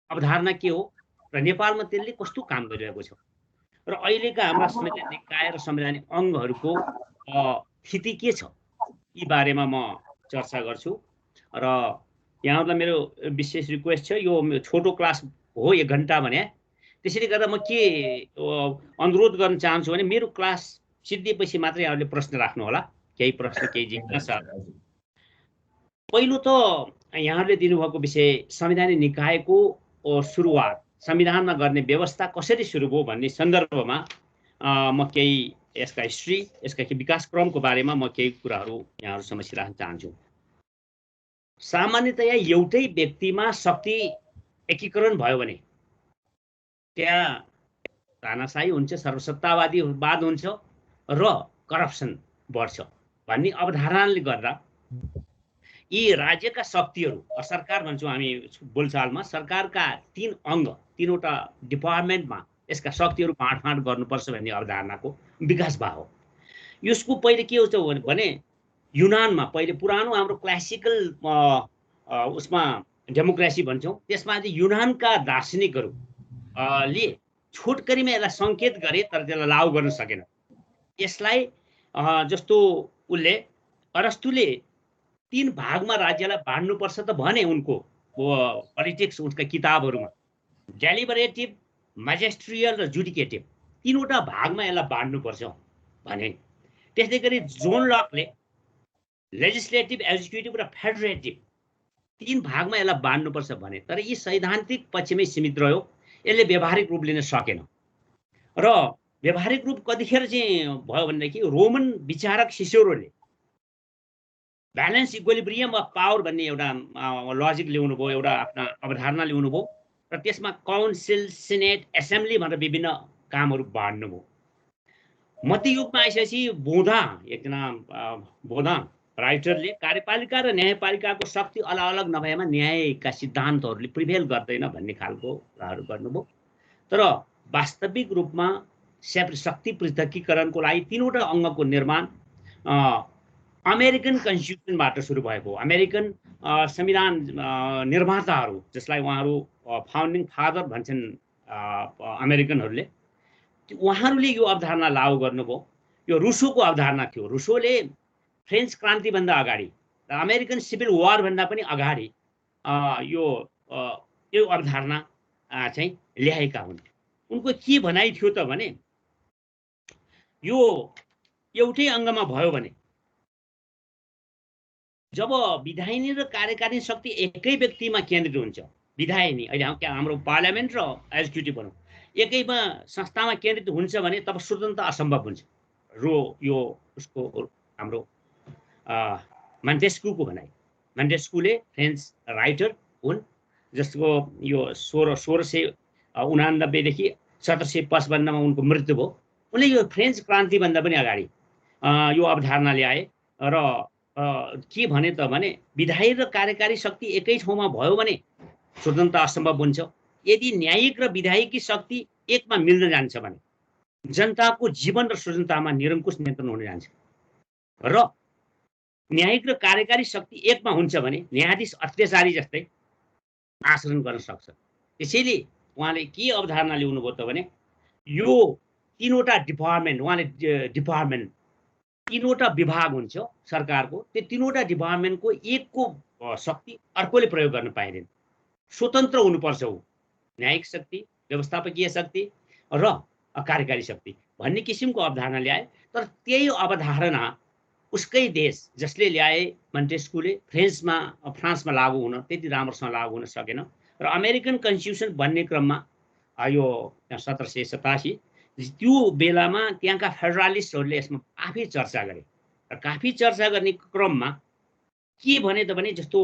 अवधारणा के हो र नेपालमा त्यसले कस्तो काम गरिरहेको छ र अहिलेका हाम्रा संवैधानिक निकाय र संवैधानिक अङ्गहरूको स्थिति के छ यी बारेमा म चर्चा गर्छु र यहाँहरूलाई मेरो विशेष रिक्वेस्ट छ। यो छोटो क्लास हो 1 घण्टा भने, त्यसैले गर्दा म के अनुरोध गर्न चाहन्छु भने मेरो क्लास सिद्धिएपछि मात्रै यहाँहरूले प्रश्न राख्नु होला। केही प्रश्न केही जिज्ञासा। पहिलो त यहाँहरूले दिनुभएको विषय संवैधानिक निकायको सुरुवात, संविधानमा गर्ने व्यवस्था कसरी सुरु भयो भन्ने सन्दर्भमा म केही यसका हिस्ट्री, यसका विकास क्रमको बारेमा म केही कुराहरू यहाँहरू समक्ष राख्न चाहन्छु। सामान्यतया एउटै व्यक्तिमा शक्ति एकीकरण भयो भने त्यहाँ तानाशाही हुन्छ, सर्वसत्तावादीवाद हुन्छ र करप्सन बढ्छ भन्ने अवधारणाले गर्दा यी राज्यका शक्तिहरू, सरकार भन्छौँ हामी बोलचालमा, सरकारका 3 अङ्ग, 3वटा डिपार्टमेन्टमा यसका शक्तिहरू बाँडफाँड गर्नुपर्छ भन्ने अवधारणाको विकास भयो। यसको पहिले के हुन्छ भने युनानमा पहिले पुरानो हाम्रो क्लासिकल उसमा डेमोक्रेसी भन्छौँ, त्यसमा चाहिँ युनानका दार्शनिकहरू ले छोटकरीमा यसलाई सङ्केत गरे तर त्यसलाई लागू गर्न सकेन। यसलाई जस्तो उसले अरस्तुले 3 भागमा राज्यलाई बाँड्नुपर्छ त भने उनको पोलिटिक्स, उसका किताबहरूमा डेलिबरेटिभ, म्याजिस्ट्रियल र जुडिकेटिभ 3वटा भागमा यसलाई बाँड्नुपर्छ भने। त्यसै गरी जोन लकले लेजिस्लेटिभ, एक्जिक्युटिभ र फेडरेटिभ 3 भागमा यसलाई बाँड्नुपर्छ भने, तर यी सैद्धान्तिक पक्षमै सीमित रह्यो, यसले व्यावहारिक रूप लिन सकेन। र व्यावहारिक रूप कतिखेर चाहिँ भयो भनेदेखि रोमन विचारक सिसरोले ब्यालेन्स इक्विलिब्रियम अफ पावर भन्ने एउटा लजिक ल्याउनु भयो, एउटा आफ्ना अवधारणा ल्याउनु भयो र त्यसमा काउन्सिल, सिनेट, एसेम्ब्ली भनेर विभिन्न कामहरू बाँड्नुभयो। मध्ययुगमा आइसकेपछि बोधा, एकजना बोधा राइटरले कार्यपालिका र न्यायपालिकाको शक्ति अलग अलग नभएमा न्यायका सिद्धान्तहरूले प्रिभेल गर्दैन भन्ने खालको कुराहरू गर्नुभयो। तर वास्तविक रूपमा शक्ति पृथकीकरणको लागि 3वटा अङ्गको निर्माण अमेरिकन कन्स्टिट्युसनबाट सुरु भएको। अमेरिकन संविधान निर्माताहरू, जसलाई उहाँहरू फाउन्डिङ फादर भन्छन् अमेरिकनहरूले, उहाँहरूले यो अवधारणा लागू गर्नुभयो। यो रुसोको अवधारणा थियो। रुसोले फ्रेन्च क्रान्तिभन्दा अगाडि र अमेरिकन सिभिल वारभन्दा पनि अगाडि यो अवधारणा चाहिँ ल्याएका हुन्। उनको के भनाइ थियो त भने यो एउटै अङ्गमा भयो भने जब विधायिनी र कार्यकारिणी शक्ति एकै व्यक्तिमा केन्द्रित हुन्छ, विधायिनी अहिले हाम्रो पार्लियामेन्ट र एक्जिक्युटिभ भनौँ एकैमा संस्थामा केन्द्रित हुन्छ भने तब स्वतन्त्र असम्भव हुन्छ। यो उसको हाम्रो मान्टेस्क्यूको भनाइ। मान्टेस्क्यूले फ्रेन्च राइटर हुन्, जसको यो 1689 देखि 1755 उनको मृत्यु भयो। उनले यो फ्रेन्च क्रान्तिभन्दा पनि अगाडि यो अवधारणा ल्याए र के भने त भने विधायी र कार्यकारी शक्ति एकै ठाउँमा भयो भने स्वतन्त्र असम्भव हुन्छ। यदि न्यायिक र विधायिकी शक्ति एकमा मिल्न जान्छ भने जनताको जीवन र स्वतन्त्रतामा निरङ्कुश नियन्त्रण हुन जान्छ र न्यायिक र कार्यकारी शक्ति एकमा हुन्छ भने न्यायाधीश अत्याचारी जस्तै आचरण गर्न सक्छ। त्यसैले उहाँले के अवधारणा ल्याउनु भयो त भने यो 3वटा डिपार्टमेन्ट, उहाँले डिपार्टमेन्ट 3वटा विभाग हुन्छ सरकारको, त्यो 3वटा डिपार्टमेन्टको एकको शक्ति अर्कोले प्रयोग गर्न पाइँदैन। स्वतन्त्र हुनुपर्छ ऊ, न्यायिक शक्ति, व्यवस्थापकीय शक्ति र कार्यकारी शक्ति भन्ने किसिमको अवधारणा ल्याए। तर त्यही अवधारणा उसकै देश जसले ल्याए मन्टेस्क्यूले फ्रान्समा लागू हुन त्यति राम्रोसँग लागू हुन सकेन र अमेरिकन कन्स्टिट्युसन बन्ने क्रममा यो 1787 त्यो बेलामा त्यहाँका फेडरलिस्टहरूले यसमा आफै चर्चा गरे र काफी चर्चा गर्ने क्रममा के भने त भने जस्तो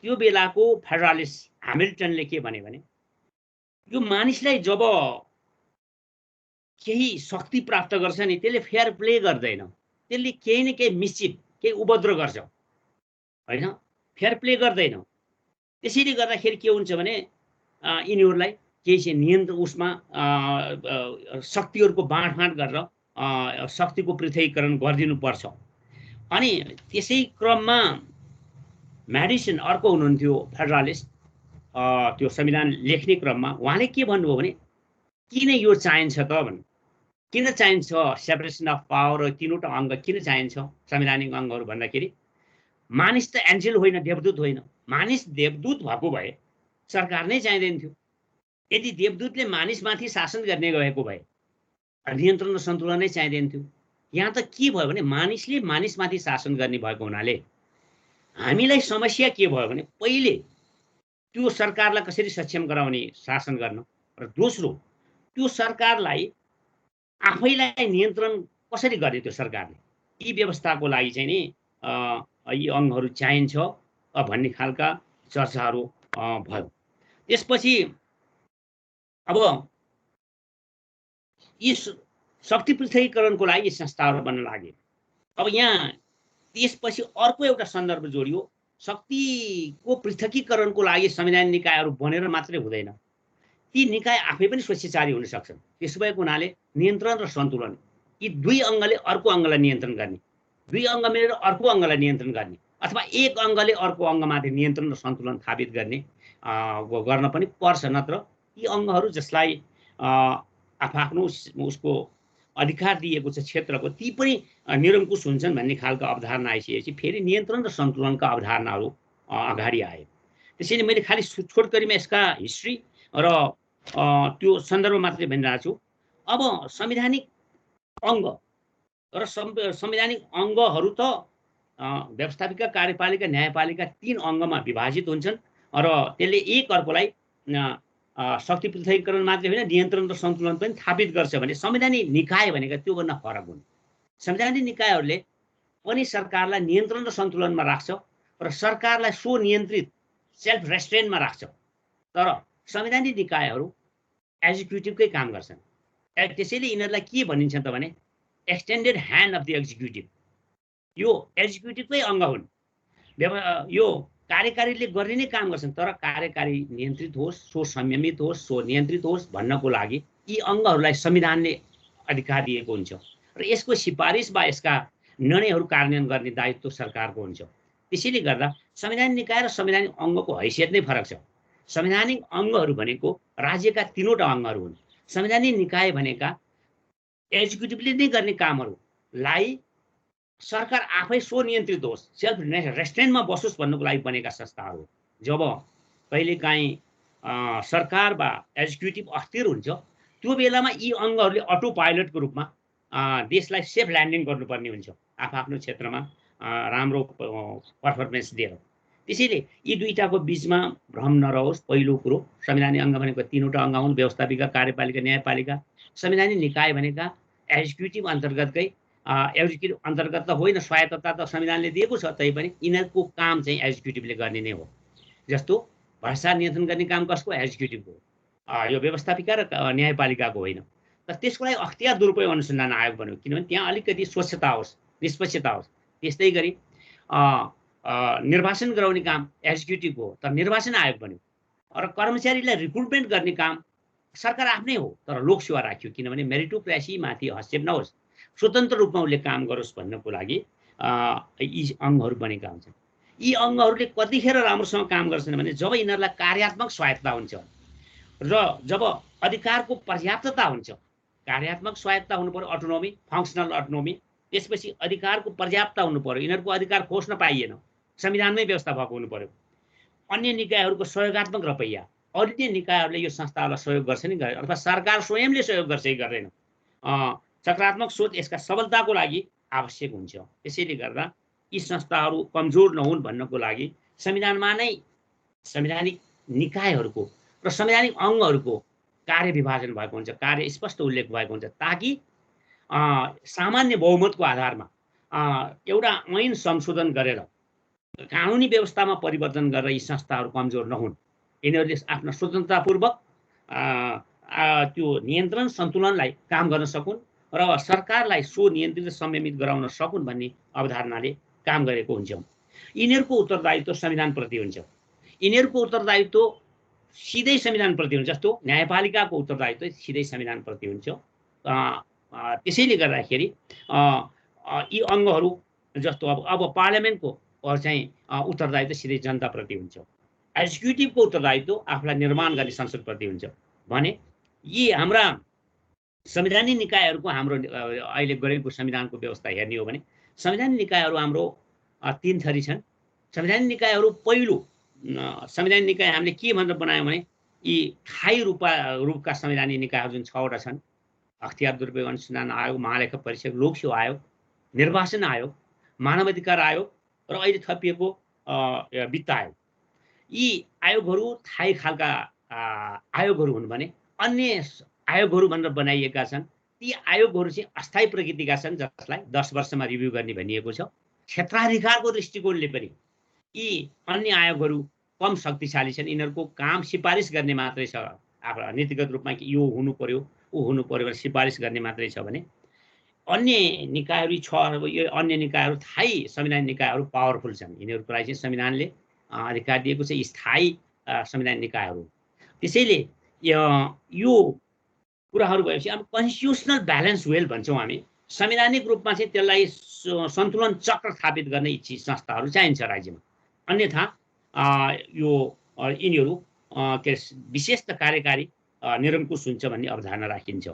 त्यो बेलाको फेडरलिस्ट ह्यामिल्टनले के भने यो मानिसलाई जब केही शक्ति प्राप्त गर्छ नि त्यसले फेयर प्ले गर्दैन, त्यसले केही न केही मिस्चिफ, केही उपद्रव गर्छ होइन, फेयर प्ले गर्दैन। त्यसैले गर्दाखेरि के हुन्छ भने यिनीहरूलाई केही चाहिँ नियन्त्रण उसमा शक्तिहरूको बाँडफाँड गरेर शक्तिको पृथकीकरण गरिदिनुपर्छ। अनि त्यसै क्रममा म्याडिसन अर्को हुनुहुन्थ्यो फेडरलिस्ट, त्यो संविधान लेख्ने क्रममा उहाँले के भन्नुभयो भने किन यो चाहिन्छ त भन्नु, किन चाहिन्छ सेपरेसन अफ पावर, तीनवटा अङ्ग किन चाहिन्छ संवैधानिक अङ्गहरू भन्दाखेरि मानिस त एन्जेल होइन, देवदूत होइन। मानिस देवदूत भएको भए सरकार नै चाहिँदैन थियो। यदि देवदूतले मानिसमाथि शासन गर्ने गएको भए नियन्त्रण र सन्तुलन नै चाहिँदैन थियो। यहाँ त के भयो भने मानिसले मानिसमाथि शासन गर्ने भएको हुनाले हामीलाई समस्या के भयो भने पहिले त्यो सरकारलाई कसरी सक्षम गराउने शासन गर्न, र दोस्रो त्यो सरकारलाई आफैलाई नियन्त्रण कसरी गर्ने त्यो सरकारले, यी व्यवस्थाको लागि चाहिँ नि यी अङ्गहरू चाहिन्छ भन्ने खालका चर्चाहरू भयो। त्यसपछि अब यी शक्ति पृथकीकरणको लागि संस्थाहरू बन्न लागे। अब यहाँ त्यसपछि अर्को एउटा सन्दर्भ जोडियो, शक्तिको पृथकीकरणको लागि संवैधानिक निकायहरू बनेर मात्रै हुँदैन, ती निकाय आफै पनि स्वेच्छाचारी हुन सक्छन्। त्यसो भएको हुनाले नियन्त्रण र सन्तुलन, यी दुई अङ्गले अर्को अङ्गलाई नियन्त्रण गर्ने, दुई अङ्ग मिलेर अर्को अङ्गलाई नियन्त्रण गर्ने, अथवा एक अङ्गले अर्को अङ्गमाथि नियन्त्रण र सन्तुलन थापित गर्न पनि पर्छ। नत्र यी अङ्गहरू जसलाई आफ्नो उसको अधिकार दिएको छ क्षेत्रको, ती पनि निरङ्कुश हुन्छन् भन्ने खालको अवधारणा आइसकेपछि फेरि नियन्त्रण र सन्तुलनका अवधारणाहरू अगाडि आए। त्यसैले मैले खालि छोटकरीमा यसका हिस्ट्री र त्यो सन्दर्भ मात्रै भनिरहेको छु। अब संवैधानिक अङ्ग र संवैधानिक अङ्गहरू त व्यवस्थापिका, कार्यपालिका, न्यायपालिका तीन अङ्गमा विभाजित हुन्छन् र त्यसले एक अर्कोलाई शक्ति पृथकीकरण मात्रै होइन नियन्त्रण र सन्तुलन पनि थापित गर्छ भने संवैधानिक निकाय भनेका त्योभन्दा फरक हुन्। संवैधानिक निकायहरूले पनि सरकारलाई नियन्त्रण र सन्तुलनमा राख्छ र सरकारलाई स्वनियन्त्रित सेल्फ रेस्ट्रेन्टमा राख्छ। तर संवैधानिक निकायहरू एक्जिक्युटिभकै काम गर्छन्। त्यसैले यिनीहरूलाई के भनिन्छ त भने extended hand of the executive. यो एक्जिक्युटिभकै अङ्ग हुन्। यो कार्यकारीले गर्ने नै काम गर्छन्, तर कार्यकारी नियन्त्रित होस्, सो संयमित होस्, सो नियन्त्रित होस् भन्नको लागि यी अङ्गहरूलाई संविधानले अधिकार दिएको हुन्छ र यसको सिफारिस वा यसका निर्णयहरू कार्यान्वयन गर्ने दायित्व सरकारको हुन्छ। त्यसैले गर्दा संवैधानिक निकाय र संवैधानिक अङ्गको हैसियत नै फरक छ। संवैधानिक अङ्गहरू भनेको राज्यका तीनवटा अङ्गहरू हुन्। संवैधानिक निकाय भनेका एक्जिक्युटिभले नै गर्ने कामहरूलाई सरकार आफै स्वनियन्त्रित होस्, सेल्फ रेस्ट्रेन्टमा बसोस् भन्नुको लागि बनेका संस्थाहरू। जब कहिलेकाहीँ सरकार वा एक्जिक्युटिभ अस्थिर हुन्छ त्यो बेलामा यी अङ्गहरूले अटो पाइलटको रूपमा देशलाई सेफ ल्यान्डिङ गर्नुपर्ने हुन्छ आफ्नो क्षेत्रमा राम्रो पर्फर्मेन्स दिएर। त्यसैले यी दुईटाको बिचमा भ्रम नरहोस्। पहिलो कुरो, संवैधानिक अङ्ग भनेको तीनवटा अङ्ग हुन्, व्यवस्थापिका, कार्यपालिका, न्यायपालिका। संवैधानिक निकाय भनेका एक्जिक्युटिभ अन्तर्गतकै, एक्जिक्युटिभ अन्तर्गत त होइन, स्वायत्तता त संविधानले दिएको छ, तैपनि यिनीहरूको काम चाहिँ एक्जिक्युटिभले गर्ने नै हो। जस्तो भ्रष्टाचार नियन्त्रण गर्ने काम कसको? एक्जिक्युटिभको। यो व्यवस्थापिका र न्यायपालिकाको होइन। तर त्यसको लागि अख्तियार दुरुपयोग अनुसन्धान आयोग बन्यो, किनभने त्यहाँ अलिकति स्वच्छता होस्, निष्पक्षता होस्। त्यस्तै गरी निर्वाचन गराउने काम एक्जिक्युटिभको हो, तर निर्वाचन आयोग बन्यो। र कर्मचारीलाई रिक्रुटमेन्ट गर्ने काम सरकार आफ्नै हो, तर लोकसेवा राख्यो, किनभने मेरिटोक्रेसीमाथि हस्तक्षेप नहोस्, स्वतन्त्र रूपमा उसले काम गरोस् भन्नको लागि यी अङ्गहरू बनेका हुन्छन्। यी अङ्गहरूले कतिखेर राम्रोसँग काम गर्छन् भने जब यिनीहरूलाई कार्यात्मक स्वायत्तता हुन्छ र जब अधिकारको पर्याप्तता हुन्छ। कार्यात्मक स्वायत्तता हुनु पर्यो, अटोनोमी, फङ्सनल अटोनोमी। त्यसपछि अधिकारको पर्याप्तता हुनु पर्यो, यिनीहरूको अधिकार खोज्न पाइएन, संविधानमै व्यवस्था भएको हुनु पर्यो। अन्य निकायहरूको सहयोगात्मक रवैया, अन्य निकायहरूले यो संस्थाहरूलाई सहयोग गर्छ नि गर्दैन, अथवा सरकार स्वयंले सहयोग गर्छ कि गर्दैन, सकारात्मक सोच यसका सबलताको लागि आवश्यक हुन्छ। त्यसैले गर्दा यी संस्थाहरू कमजोर नहुन् भन्नको लागि संविधानमा नै संवैधानिक निकायहरूको र संवैधानिक अङ्गहरूको कार्य विभाजन भएको हुन्छ, कार्य स्पष्ट उल्लेख भएको हुन्छ, ताकि सामान्य बहुमतको आधारमा एउटा ऐन संशोधन गरेर कानुनी व्यवस्थामा परिवर्तन गरेर यी संस्थाहरू कमजोर नहुन्। यिनीहरूले आफ्नो स्वतन्त्रतापूर्वक त्यो नियन्त्रण सन्तुलनलाई काम गर्न सकुन् र सरकारलाई स्वनियन्त्रित संयमित गराउन सकुन् भन्ने अवधारणाले काम गरेको हुन्छ। यिनीहरूको उत्तरदायित्व संविधानप्रति हुन्छ। यिनीहरूको उत्तरदायित्व सिधै संविधानप्रति हुन्छ। जस्तो न्यायपालिकाको उत्तरदायित्व सिधै संविधानप्रति हुन्छ। त्यसैले गर्दाखेरि यी अङ्गहरू जस्तो अब पार्लियामेन्टको चाहिँ उत्तरदायित्व सिधै जनताप्रति हुन्छ। एक्जिक्युटिभको उत्तरदायित्व आफूलाई निर्माण गर्ने संसदप्रति हुन्छ भने यी हाम्रा संवैधानिक निकायहरूको हाम्रो अहिले गरेको संविधानको व्यवस्था हेर्ने हो भने संवैधानिक निकायहरू हाम्रो 3 थरी छन्। संवैधानिक निकायहरू पहिलो संवैधानिक निकाय हामीले के भनेर बनायौँ भने यी स्थायी रूपका संवैधानिक निकायहरू जुन 6 वटा छन्, अख्तियार दुरुपयोग अनुसन्धान आयोग, महालेखा परीक्षक, लोकसेवा आयोग, निर्वाचन आयोग, मानवाधिकार आयोग र अहिले थपिएको वित्त आयोग। यी आयोगहरू स्थायी खालका आयोगहरू हुन् भने अन्य आयोगहरू भनेर बनाइएका छन्। ती आयोगहरू चाहिँ अस्थायी प्रकृतिका छन् जसलाई 10 वर्षमा रिभ्यू गर्ने भनिएको छ। क्षेत्राधिकारको दृष्टिकोणले पनि यी अन्य आयोगहरू कम शक्तिशाली छन्। यिनीहरूको काम सिफारिस गर्ने मात्रै छ, आफ्नो नीतिगत रूपमा कि यो हुनु पर्यो ऊ हुनु पर्यो भनेर सिफारिस गर्ने मात्रै छ भने अन्य निकायहरू यो अन्य निकायहरू स्थायी संवैधानिक निकायहरू पावरफुल छन्। यिनीहरूको लागि चाहिँ संविधानले अधिकार दिएको छ स्थायी संवैधानिक निकायहरू। त्यसैले यो कुराहरू भएपछि अब कन्स्टिट्युसनल ब्यालेन्स वेल भन्छौँ हामी। संवैधानिक रूपमा चाहिँ त्यसलाई सन्तुलन चक्र स्थापित गर्ने इच्छित संस्थाहरू चाहिन्छ राज्यमा, अन्यथा यिनीहरू के विशेष कार्यकारी निरङ्कुश हुन्छ भन्ने अवधारणा राखिन्छ।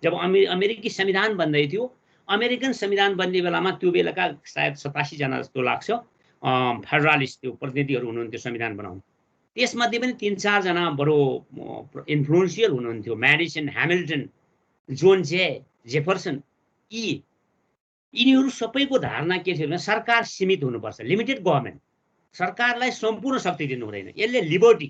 जब अमेरिकी संविधान बन्दै थियो, अमेरिकन संविधान बन्ने बेलामा त्यो बेलाका सायद 87 जना जस्तो लाग्छ फेडरलिस्ट त्यो प्रतिनिधिहरू हुनुहुन्थ्यो संविधान बनाउनु। त्यसमध्ये पनि 3-4 जना बडो इन्फ्लुएन्सियल हुनुहुन्थ्यो, म्याडिसन, ह्यामिल्टन, जोन जेफरसन। यिनीहरू सबैको धारणा के थियो भने सरकार सीमित हुनुपर्छ, लिमिटेड गभर्मेन्ट। सरकारलाई सम्पूर्ण शक्ति दिनु हुँदैन, यसले लिबर्टी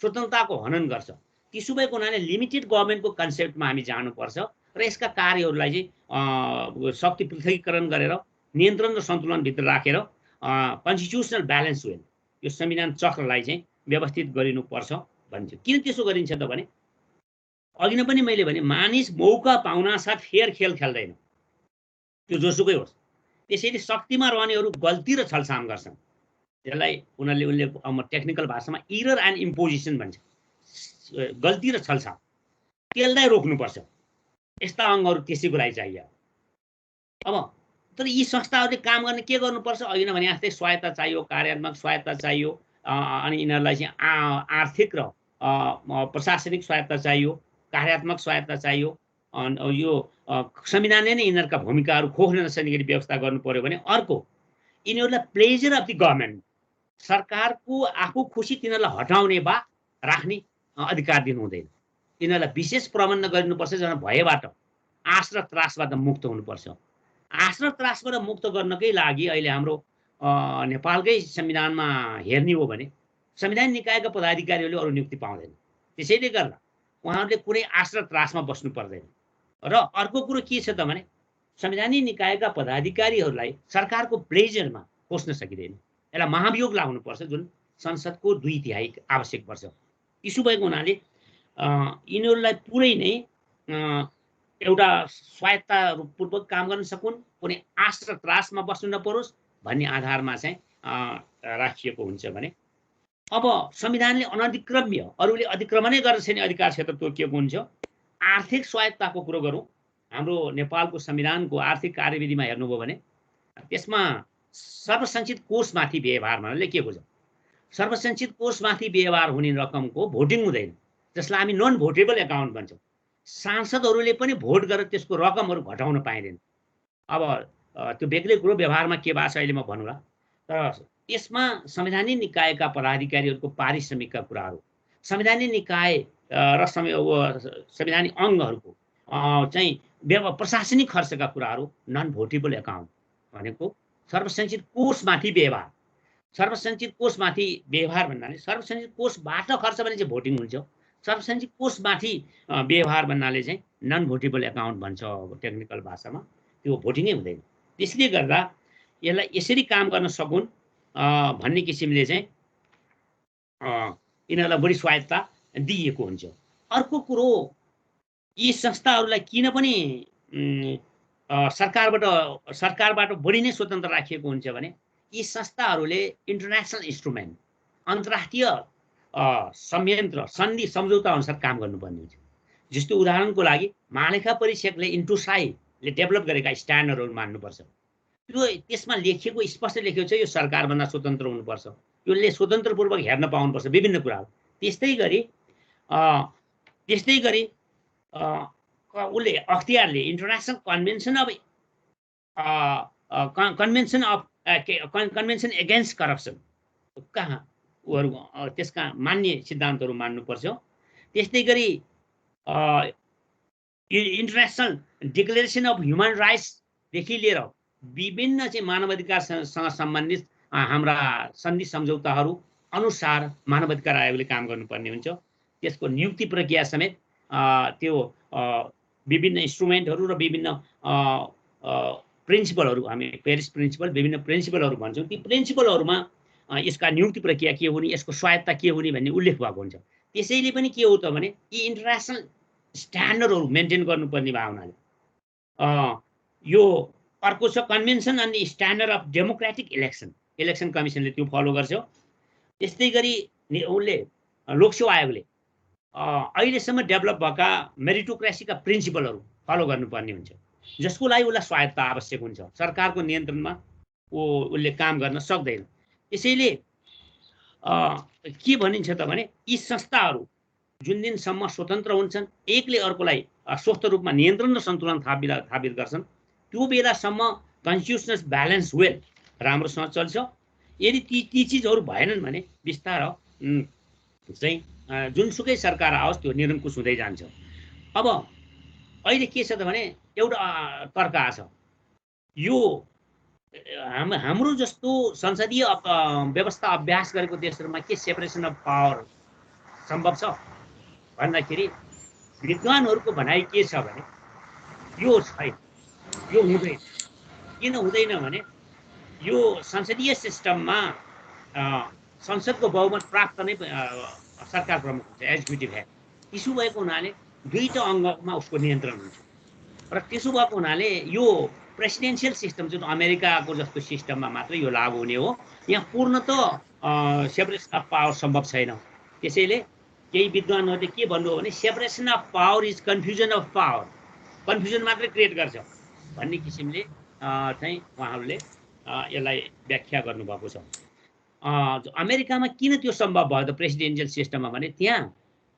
स्वतन्त्रताको हनन गर्छ। त्यसो भएको हुनाले लिमिटेड गभर्मेन्टको कन्सेप्टमा हामी जानुपर्छ र यसका कार्यहरूलाई चाहिँ शक्ति पृथकीकरण गरेर नियन्त्रण र सन्तुलनभित्र राखेर कन्स्टिट्युसनल ब्यालेन्स वेल यो संविधान चक्रलाई चाहिँ व्यवस्थित गरिनुपर्छ भन्छ। किन त्यसो गरिन्छ त भने अघि नै पनि मैले भने मानिस मौका पाउनासाथ फेर खेल खेल्दैन, त्यो जोसुकै होस्। त्यसैले शक्तिमा रहनेहरू गल्ती र छलसाम गर्छन्। त्यसलाई उनले टेक्निकल भाषामा इरर एन्ड इम्पोजिसन भन्छ। गल्ती र छलसाम त्यसलाई रोक्नुपर्छ। यस्ता अङ्गहरू त्यसैको लागि चाहियो। अब तर यी संस्थाहरूले काम गर्ने के गर्नुपर्छ? अघि नै भने जस्तै स्वायत्ता चाहियो, कार्यात्मक स्वायत्ता चाहियो, अनि यिनीहरूलाई चाहिँ आर्थिक र प्रशासनिक स्वायत्ता चाहियो, कार्यात्मक स्वायत्ता चाहियो। यो संविधानले नै यिनीहरूका भूमिकाहरू खोज्न नसक्ने गरी व्यवस्था गर्नु पर्यो भने अर्को यिनीहरूलाई प्लेजर अफ द गभर्मेन्ट, सरकारको आफू खुसी तिनीहरूलाई हटाउने वा राख्ने अधिकार दिनु हुँदैन। यिनीहरूलाई विशेष प्रबन्ध गरिनुपर्छ जन भयबाट आश र त्रासबाट मुक्त हुनुपर्छ। आश र त्रासबाट मुक्त गर्नकै लागि अहिले हाम्रो नेपालकै संविधानमा हेर्ने हो भने संविधान निकायका पदाधिकारीहरूले अरू नियुक्ति पाउँदैन। त्यसैले गर्दा उहाँहरूले कुनै आश र त्रासमा बस्नु पर्दैन। र अर्को कुरो के छ त भने संवैधानिक निकायका पदाधिकारीहरूलाई सरकारको प्लेजरमा खोज्न सकिँदैन। यसलाई महाभियोग लगाउनुपर्छ जुन संसदको 2/3 आवश्यक पर्छ। त्यसो भएको हुनाले यिनीहरूलाई पुरै नै एउटा स्वायत्तापूर्वक काम गर्न सकुन्, कुनै आश र त्रासमा बस्नु नपरोस् भन्ने आधारमा चाहिँ राखिएको हुन्छ भने अब संविधानले अनधिक्रम्य अरूले अतिक्रमणै गर्न छैन अधिकार क्षेत्र तोकिएको हुन्छ। आर्थिक स्वायत्ताको कुरो गरौँ, हाम्रो नेपालको संविधानको आर्थिक कार्यविधिमा हेर्नुभयो भने त्यसमा सर्वसञ्चित कोषमाथि व्यवहार भन्नाले के बुझ्छ? सर्वसञ्चित कोषमाथि व्यवहार हुने रकमको भोटिङ हुँदैन, जसलाई हामी नन भोटेबल एकाउन्ट भन्छौँ। सांसदहरूले पनि भोट गरेर त्यसको रकमहरू घटाउन पाइँदैन। अब त्यो बेग्लै कुरो, व्यवहारमा के भएको छ अहिले म भन्नुला। तर त्यसमा संवैधानिक निकायका पदाधिकारीहरूको पारिश्रमिकका कुराहरू, संवैधानिक निकाय र संवैधानिक अङ्गहरूको चाहिँ प्रशासनिक खर्चका कुराहरू नन भोटेबल एकाउन्ट भनेको सर्वसञ्चित कोषमाथि व्यवहार। सर्वसञ्चित कोषमाथि व्यवहार भन्नाले सर्वसञ्चित कोषबाट खर्च भने चाहिँ भोटिङ हुन्छ, सर्वसञ्चित कोषमाथि व्यवहार भन्नाले चाहिँ नन भोटेबल एकाउन्ट भन्छ टेक्निकल भाषामा, त्यो भोटिङै हुँदैन। त्यसले गर्दा यसलाई यसरी काम गर्न सकुन् भन्ने किसिमले चाहिँ यिनीहरूलाई बढी स्वायत्ता दिएको हुन्छ। अर्को कुरो, यी संस्थाहरूलाई किन पनि सरकारबाट बढी नै स्वतन्त्र राखिएको हुन्छ भने यी संस्थाहरूले इन्टरनेसनल इन्स्ट्रुमेन्ट, अन्तर्राष्ट्रिय संयन्त्र, सन्धि, सम्झौता अनुसार काम गर्नुपर्ने हुन्छ। जस्तो उदाहरणको लागि महालेखा परीक्षकले इन्टोसाईले डेभलप गरेका स्ट्यान्डर्डहरू मान्नुपर्छ। त्यो त्यसमा लेखिएको स्पष्ट लेखिएको छ यो सरकारभन्दा स्वतन्त्र हुनुपर्छ। यसले स्वतन्त्रपूर्वक हेर्न पाउनुपर्छ विभिन्न कुराहरू। त्यस्तै गरी उसले अख्तियारले इन्टरनेसनल कन्भेन्सन एगेन्स्ट करप्सन कहाँ उहरू त्यसका मान्य सिद्धान्तहरू मान्नुपर्छ। त्यस्तै गरी इन्टरनेसनल डिक्लेरेसन अफ ह्युमन राइट्सदेखि लिएर विभिन्न चाहिँ मानवाधिकारसँग सम्बन्धित हाम्रा सन्धि सम्झौताहरू अनुसार मानवाधिकार आयोगले काम गर्नुपर्ने हुन्छ। त्यसको नियुक्ति प्रक्रिया समेत त्यो विभिन्न इन्स्ट्रुमेन्टहरू र विभिन्न प्रिन्सिपलहरू, हामी पेरिस प्रिन्सिपल विभिन्न प्रिन्सिपलहरू भन्छौँ, ती प्रिन्सिपलहरूमा यसका नियुक्ति प्रक्रिया के हुने, यसको स्वायत्ता के हुने भन्ने उल्लेख भएको हुन्छ। त्यसैले पनि के हो त भने यी इन्टरनेसनल स्ट्यान्डर्डहरू मेन्टेन गर्नुपर्ने भावनाले यो अर्को छ convention on the standard of democratic election कमिसनले त्यो फलो गर्छ। त्यस्तै गरी उसले लोकसेवा आयोगले अहिलेसम्म डेभलप भएका मेरिटोक्रेसीका प्रिन्सिपलहरू फलो गर्नुपर्ने हुन्छ, जसको लागि उसलाई स्वायत्ता आवश्यक हुन्छ। सरकारको नियन्त्रणमा उसले काम गर्न सक्दैन। त्यसैले के भनिन्छ त भने यी संस्थाहरू जुन दिनसम्म स्वतन्त्र हुन्छन्, एकले अर्कोलाई स्वस्थ रूपमा नियन्त्रण र सन्तुलन थापित गर्छन्, त्यो बेलासम्म कन्स्टिट्युसनल ब्यालेन्स वेल राम्रोसँग चल्छ। यदि ती चिजहरू भएनन् भने बिस्तारै चाहिँ जुनसुकै सरकार आओस् त्यो निरङ्कुश हुँदै जान्छ। अब अहिले के छ त भने एउटा तर्क आछ, यो हाम्रो जस्तो संसदीय व्यवस्था अभ्यास गरेको देशहरूमा के सेपरेसन अफ पावर सम्भव छ भन्दाखेरि विद्वानहरूको भनाइ के छ भने यो छैन, यो हुँदैन। किन हुँदैन भने यो संसदीय सिस्टममा संसदको बहुमत प्राप्त नै सरकार प्रमुख हुन्छ, एक्जिक्युटिभ हेड। त्यसो भएको हुनाले दुईटा अङ्गमा उसको नियन्त्रण हुन्छ र त्यसो भएको हुनाले यो प्रेसिडेन्सियल सिस्टम जुन अमेरिकाको जस्तो सिस्टममा मात्रै यो लागू हुने हो, यहाँ पूर्णत सेपरेसन अफ पावर सम्भव छैन। त्यसैले केही विद्वानहरूले के भन्नु हो भने separation of power is confusion of power, confusion मात्रै क्रिएट गर्छ भन्ने किसिमले चाहिँ उहाँहरूले यसलाई व्याख्या गर्नुभएको छ। अमेरिकामा किन त्यो सम्भव भयो त प्रेसिडेन्सियल सिस्टममा भने त्यहाँ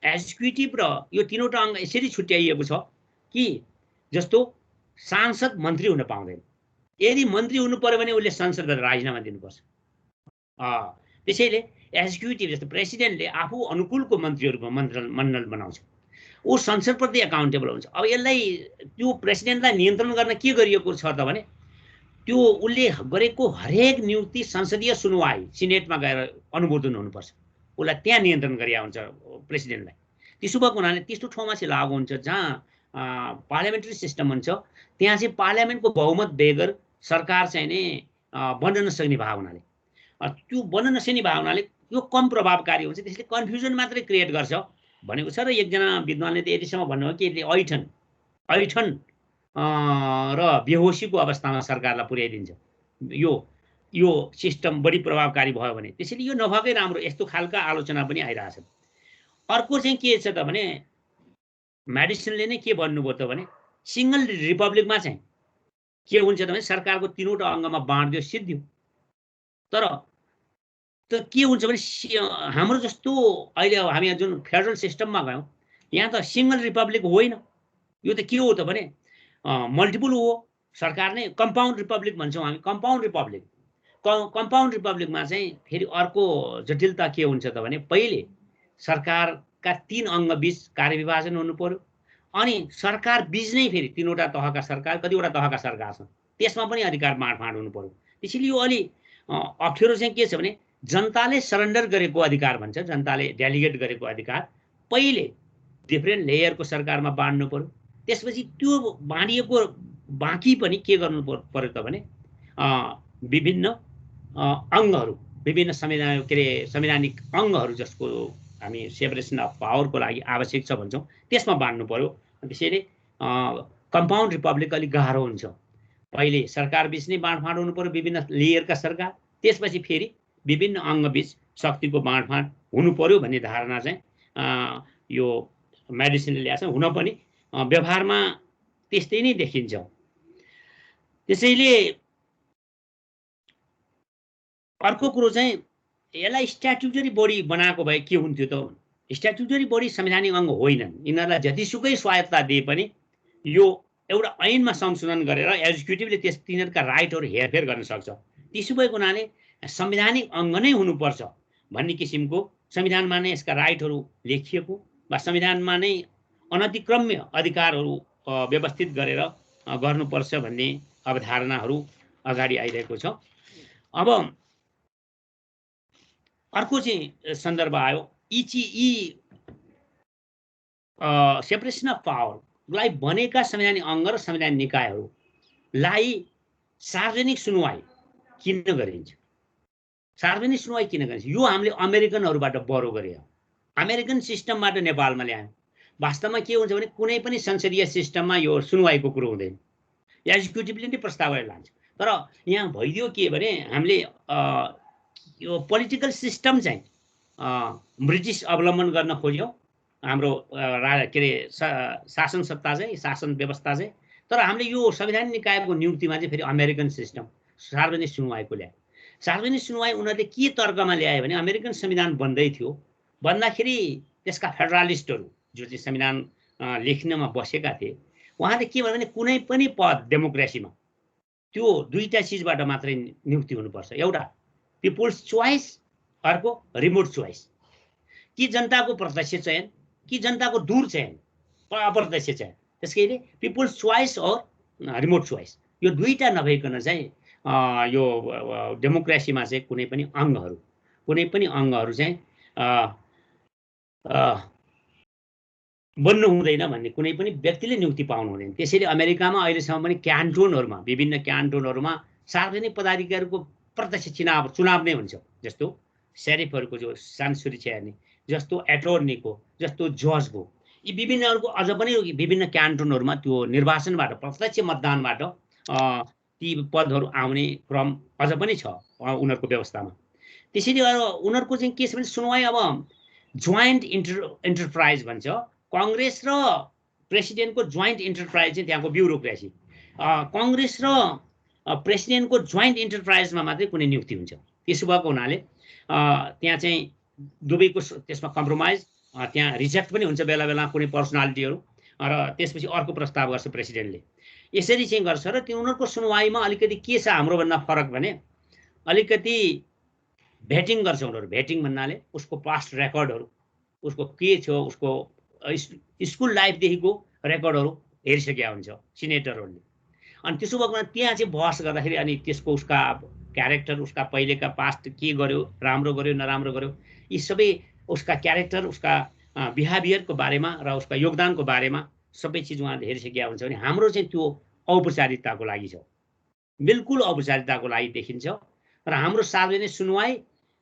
एक्जिक्युटिभ र यो तीनवटा अङ्ग यसरी छुट्याइएको छ कि जस्तो सांसद मन्त्री हुन पाउँदैन, यदि मन्त्री हुनु पर्यो भने उसले संसदबाट राजीनामा दिनुपर्छ। त्यसैले एक्जिक्युटिभ जस्तो प्रेसिडेन्टले आफू अनुकूलको मन्त्रीहरूको मण्डल बनाउँछ, ऊ संसदप्रति एकाउन्टेबल हुन्छ। अब यसलाई त्यो प्रेसिडेन्टलाई नियन्त्रण गर्न के गरिएको छ त भने त्यो उसले गरेको हरेक नियुक्ति संसदीय सुनवाई सिनेटमा गएर अनुमोदन हुनुपर्छ, उसलाई त्यहाँ नियन्त्रण गरिया हुन्छ प्रेसिडेन्टलाई। त्यसो भएको हुनाले त्यस्तो ठाउँमा चाहिँ लागु हुन्छ जहाँ पार्लियामेन्ट्री सिस्टम हुन्छ, त्यहाँ चाहिँ पार्लियामेन्टको बहुमत बेगर सरकार चाहिँ नै बन्न नसक्ने भावनाले, त्यो बन्न नसक्ने भावनाले यो कम प्रभावकारी हुन्छ। त्यसले कन्फ्युजन मात्रै क्रिएट गर्छ भनेको छ। र एकजना विद्वानले त यतिसम्म भन्नुभयो कि यसले ऐठन र बेहोसीको अवस्थामा सरकारलाई पुर्याइदिन्छ यो सिस्टम बढी प्रभावकारी भयो भने। त्यसैले यो नभएकै राम्रो, यस्तो खालका आलोचना पनि आइरहेछन्। अर्को चाहिँ के छ त भने म्याडिसनले नै के भन्नुभयो त भने सिङ्गल रिपब्लिकमा चाहिँ के हुन्छ त भने सरकारको तीनवटा अङ्गमा बाँड्दियो सिद्धियो। तर के हुन्छ भने हाम्रो जस्तो अहिले हामी जुन फेडरल सिस्टममा गयौँ यहाँ त सिङ्गल रिपब्लिक होइन, यो त के हो त भने मल्टिपल हो। सरकार नै कम्पाउन्ड रिपब्लिक भन्छौँ हामी, कम्पाउन्ड रिपब्लिकमा चाहिँ फेरि अर्को जटिलता के हुन्छ त भने पहिले सरकारका 3 अङ्ग बीच कार्यविभाजन हुनु पर्यो, अनि सरकार बीच नै फेरि तीनवटा तहका सरकार, कतिवटा तहका सरकार छन्, त्यसमा पनि अधिकार बाँडफाँड हुनु पर्यो। त्यसैले यो अलि अप्ठ्यारो चाहिँ के छ भने जनताले सरेन्डर गरेको अधिकार भन्छ, जनताले डेलिगेट गरेको अधिकार पहिले डिफ्रेन्ट लेयरको सरकारमा बाँड्नु पर्यो। त्यसपछि त्यो बाँडिएको बाँकी पनि के गर्नु पर्यो त भने विभिन्न अङ्गहरू, विभिन्न संवैधानिक अङ्गहरू जसको हामी सेपरेसन अफ पावरको लागि आवश्यक छ भन्छौँ, त्यसमा बाँड्नु पर्यो। त्यसैले कम्पाउन्ड रिपब्लिक अलिक गाह्रो हुन्छ। पहिले सरकार बीच नै बाँडफाँड हुनु पर्यो, विभिन्न लेयरका सरकार, त्यसपछि फेरि विभिन्न अङ्गबीच शक्तिको बाँडफाँड हुनु पर्यो भन्ने धारणा चाहिँ यो मेडिसिनले ल्याएको छ। हुन पनि व्यवहारमा त्यस्तै नै देखिन्छ। त्यसैले अर्को कुरो चाहिँ यसलाई स्ट्याट्युटरी बडी बनाएको भए के हुन्थ्यो त? स्ट्याट्युटरी बडी संवैधानिक अङ्ग होइनन्। यिनीहरूलाई जतिसुकै स्वायत्ता दिए पनि यो एउटा ऐनमा संशोधन गरेर एक्जिक्युटिभले तिनीहरूका राइटहरू हेरफेर गर्न सक्छ। त्यसो भएको हुनाले संवैधानिक अङ्ग नै हुनुपर्छ भन्ने किसिमको संविधानमा नै यसका राइटहरू लेखिएको वा संविधानमा नै अनतिक्रम्य अधिकारहरू व्यवस्थित गरेर गर्नुपर्छ भन्ने अवधारणाहरू अगाडि आइरहेको छ। अब अर्को चाहिँ सन्दर्भ आयो सेपरेसन अफ पावरलाई बनेका संवैधानिक अङ्ग र संवैधानिक निकायहरूलाई सार्वजनिक सुनवाई किन गरिन्छ? सार्वजनिक सुनवाई किन गरिन्छ? यो हामीले अमेरिकनहरूबाट बरो गरे, अमेरिकन सिस्टमबाट नेपालमा ल्यायौँ। वास्तवमा के हुन्छ भने कुनै पनि संसदीय सिस्टममा यो सुनवाईको कुरो हुँदैन, एक्जिक्युटिभले नै प्रस्ताव गरेर लान्छ। तर यहाँ भइदियो के भने हामीले यो पोलिटिकल सिस्टम चाहिँ ब्रिटिस अवलम्बन गर्न खोज्यौँ, हाम्रो के अरे शासन सत्ता चाहिँ, शासन व्यवस्था चाहिँ। तर हामीले यो संवैधानिक निकायको नियुक्तिमा चाहिँ फेरि अमेरिकन सिस्टम सार्वजनिक सुनवाईको ल्यायो। सार्वजनिक सुनवाई उनीहरूले के तर्कमा ल्यायो भने अमेरिकन संविधान बन्दै थियो, बन्दाखेरि त्यसका फेडरलिस्टहरू जो चाहिँ संविधान लेख्नमा बसेका थिए, उहाँले के भन्यो भने कुनै पनि पद डेमोक्रेसीमा त्यो दुईटा चिजबाट मात्रै नियुक्ति हुनुपर्छ। एउटा पिपुल्स चोइस, अर्को रिमोट चोइस। कि जनताको प्रत्यक्ष चयन कि जनताको दूर चयन, अप्रत्यक्ष चयन। त्यसैले पिपुल्स चोइस और रिमोट चोइस, यो दुईटा नभइकन चाहिँ यो डेमोक्रेसीमा चाहिँ कुनै पनि अङ्गहरू चाहिँ बन्नु हुँदैन भन्ने, कुनै पनि व्यक्तिले नियुक्ति पाउनु हुँदैन। त्यसैले अमेरिकामा अहिलेसम्म पनि क्यान्टोनहरूमा, विभिन्न क्यान्टोनहरूमा सार्वजनिक पदाधिकारीको प्रत्यक्ष चुनाव नै हुन्छ। जस्तो सेरिफहरूको जो सांसुरी चयन, जस्तो एटोर्नीको, जस्तो जजको, यी विभिन्नहरूको अझ पनि विभिन्न क्यान्टोनहरूमा त्यो निर्वाचनबाट, प्रत्यक्ष मतदानबाट ती पदहरू आउने क्रम अझ पनि छ उनीहरूको व्यवस्थामा। त्यसैले उनीहरूको चाहिँ के छ भने सुनवाई अब जोइन्ट इन्टरप्राइज भन्छ। काङ्ग्रेस र प्रेसिडेन्टको जोइन्ट इन्टरप्राइज चाहिँ त्यहाँको ब्युरोक्रेसी। काङ्ग्रेस र प्रेसिडेन्टको जोइन्ट इन्टरप्राइजमा मात्रै कुनै नियुक्ति हुन्छ। त्यसो भएको हुनाले त्यहाँ चाहिँ दुवैको त्यसमा कम्प्रोमाइज, त्यहाँ रिजेक्ट पनि हुन्छ बेला बेला कुनै पर्सनालिटीहरू, र त्यसपछि अर्को प्रस्ताव गर्छ प्रेसिडेन्टले। यसरी चाहिँ गर्छ र त्यो उनीहरूको सुनवाईमा अलिकति के छ हाम्रोभन्दा फरक भने अलिकति भेटिङ गर्छ उनीहरू। भेटिङ भन्नाले उसको पास्ट रेकर्डहरू, उसको के छ, उसको स्कुल लाइफदेखिको रेकर्डहरू हेरिसकेका हुन्छ सिनेटरहरूले। अनि त्यसो भएको त्यहाँ चाहिँ बहस गर्दाखेरि अनि त्यसको उसका क्यारेक्टर, उसका पहिलेका पास्ट के गर्यो, राम्रो गर्यो नराम्रो गर्यो, यी सबै उसका क्यारेक्टर, उसका बिहेभियरको बारेमा र उसका योगदानको बारेमा सबै चिज उहाँले हेरिसकेका हुन्छ भने हाम्रो चाहिँ त्यो औपचारिकताको लागि छ, बिल्कुल औपचारिकताको लागि देखिन्छ। र हाम्रो सार्वजनिक सुनवाई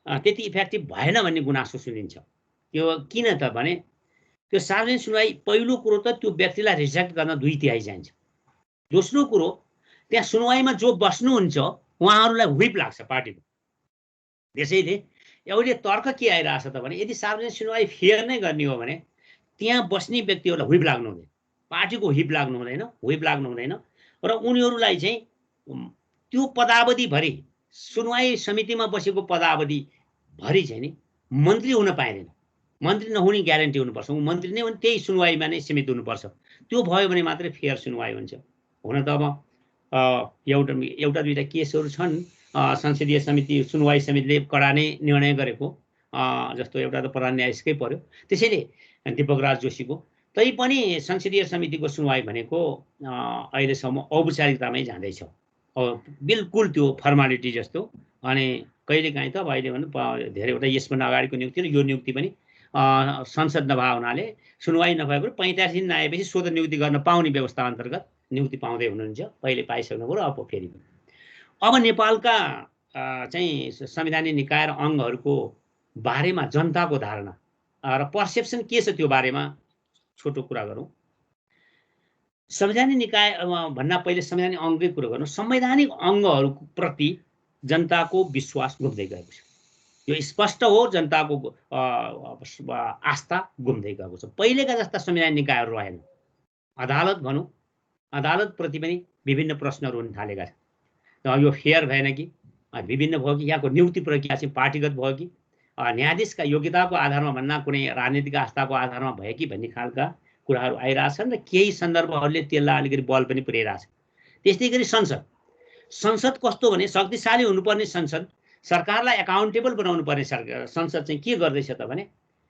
त्यति इफेक्टिभ भएन भन्ने गुनासो सुनिन्छ। त्यो किन त भने त्यो सार्वजनिक सुनवाई पहिलो कुरो त त्यो व्यक्तिलाई रिजेक्ट गर्न 2/3 चाहिन्छ। दोस्रो कुरो त्यहाँ सुनवाईमा जो बस्नुहुन्छ उहाँहरूलाई व्हिप लाग्छ पार्टीको। त्यसैले एउटा तर्क के आइरहेछ त भने यदि सार्वजनिक सुनवाई फेयर नै गर्ने हो भने त्यहाँ बस्ने व्यक्तिहरूलाई व्हिप लाग्नु हुँदैन, पार्टीको व्हिप लाग्नु हुँदैन र उनीहरूलाई चाहिँ त्यो पदावधिभरि, सुनवाई समितिमा बसेको पदावधिभरि चाहिँ नि मन्त्री हुन पाइँदैन। मन्त्री नहुने ग्यारेन्टी हुनुपर्छ, मन्त्री नै भने त्यही सुनवाईमा नै सीमित हुनुपर्छ। त्यो भयो भने मात्रै फेयर सुनवाई हुन्छ। हुन त अब एउटा दुईवटा केसहरू छन् संसदीय समिति, सुनवाई समितिले कडा नै निर्णय गरेको, जस्तो एउटा त प्रधान न्यायाधीशकै पर्यो, त्यसैले दीपकराज जोशीको। तैपनि संसदीय समितिको सुनवाई भनेको अहिलेसम्म औपचारिकतामै जाँदैछ, बिल्कुल त्यो फर्मालिटी जस्तो। अनि कहिलेकाहीँ त अब अहिले भन्नु धेरैवटा यसभन्दा अगाडिको नियुक्ति र यो नियुक्ति पनि संसद नभए हुनाले सुनवाई नभएको 45 दिन नआएपछि स्वतः नियुक्ति गर्न पाउने व्यवस्था अन्तर्गत नियुक्ति पाउँदै हुनुहुन्छ। पहिले पाइसक्नुभयो र अब फेरि। अब नेपालका चाहिँ संवैधानिक निकाय र अङ्गहरूको बारेमा जनताको धारणा र पर्सेप्सन के छ त्यो बारेमा छोटो कुरा गरौँ। संवैधानिक निकाय भन्दा पहिले संवैधानिक अङ्गकै कुरो गर्नु। संवैधानिक अङ्गहरूप्रति जनताको विश्वास गुम्दै गएको छ, यो स्पष्ट हो। जनताको आस्था गुम्दै गएको छ। पहिलेका जस्ता संवैधानिक निकायहरू रहेन। अदालत भनौँ, अदालतप्रति पनि विभिन्न प्रश्नहरू हुन थालेका छन्। यो फेयर भएन कि, विभिन्न भयो कि, यहाँको नियुक्ति प्रक्रिया चाहिँ पार्टीगत भयो कि, न्यायाधीशका योग्यताको आधारमा भन्दा कुनै राजनीतिक आस्थाको आधारमा भयो कि भन्ने खालका कुराहरू आइरहेछन् र केही सन्दर्भहरूले त्यसलाई अलिकति बल पनि पुर्याइरहेछ। त्यस्तै गरी संसद कस्तो भने शक्तिशाली हुनुपर्ने संसद, सरकारलाई एकाउन्टेबल बनाउनु पर्ने संसद चाहिँ के गर्दैछ त भने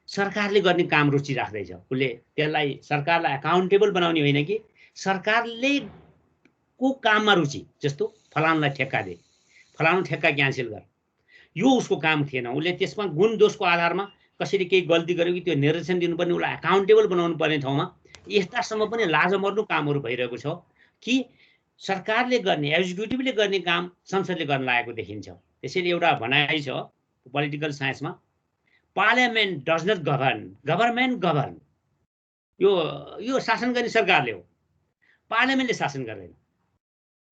सरकारले गर्ने काम रुचि राख्दैछ। उसले त्यसलाई सरकारलाई एकाउन्टेबल बनाउने होइन कि सरकारले को काममा रुचि, जस्तो फलानुलाई ठेक्का दे, फलानु ठेक्का क्यान्सल गर, यो उसको काम थिएन। उसले त्यसमा गुण दोषको आधारमा कसरी केही गल्ती गर्यो कि त्यो निर्देशन दिनुपर्ने, उसलाई एकाउन्टेबल बनाउनु पर्ने ठाउँमा यस्तासम्म पनि लाजमर्दो कामहरू भइरहेको छ कि सरकारले गर्ने, एक्जिक्युटिभले गर्ने काम संसदले गर्न लागेको देखिन्छ। त्यसैले एउटा भनाइ छ पोलिटिकल साइन्समा, parliament does not govern, government govern. यो शासन गर्ने सरकारले हो, पार्लियामेन्टले शासन गर्दैन।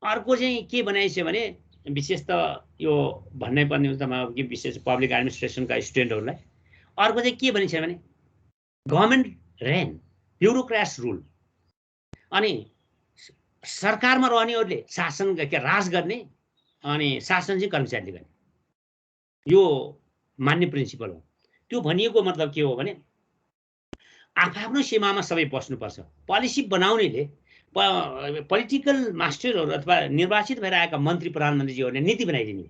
अर्को चाहिँ के बनाइछ भने विशेष त यो भन्नै पर्ने हुन्छ कि विशेष पब्लिक एडमिनिस्ट्रेसनका स्टुडेन्टहरूलाई, अर्को चाहिँ के भनिन्छ भने गभर्मेन्ट रेन, ब्युरोक्राट्स रुल। अनि सरकारमा रहनेहरूले शासन राज गर्ने अनि शासन चाहिँ कर्मचारीले गर्ने, यो मान्य प्रिन्सिपल हो। त्यो भनिएको मतलब के हो भने आफ्नो सीमामा सबै बस्नुपर्छ। पोलिसी बनाउनेले, पोलिटिकल मास्टरहरू अथवा निर्वाचित भएर आएका मन्त्री प्रधानमन्त्रीजीहरूले नीति बनाइदिने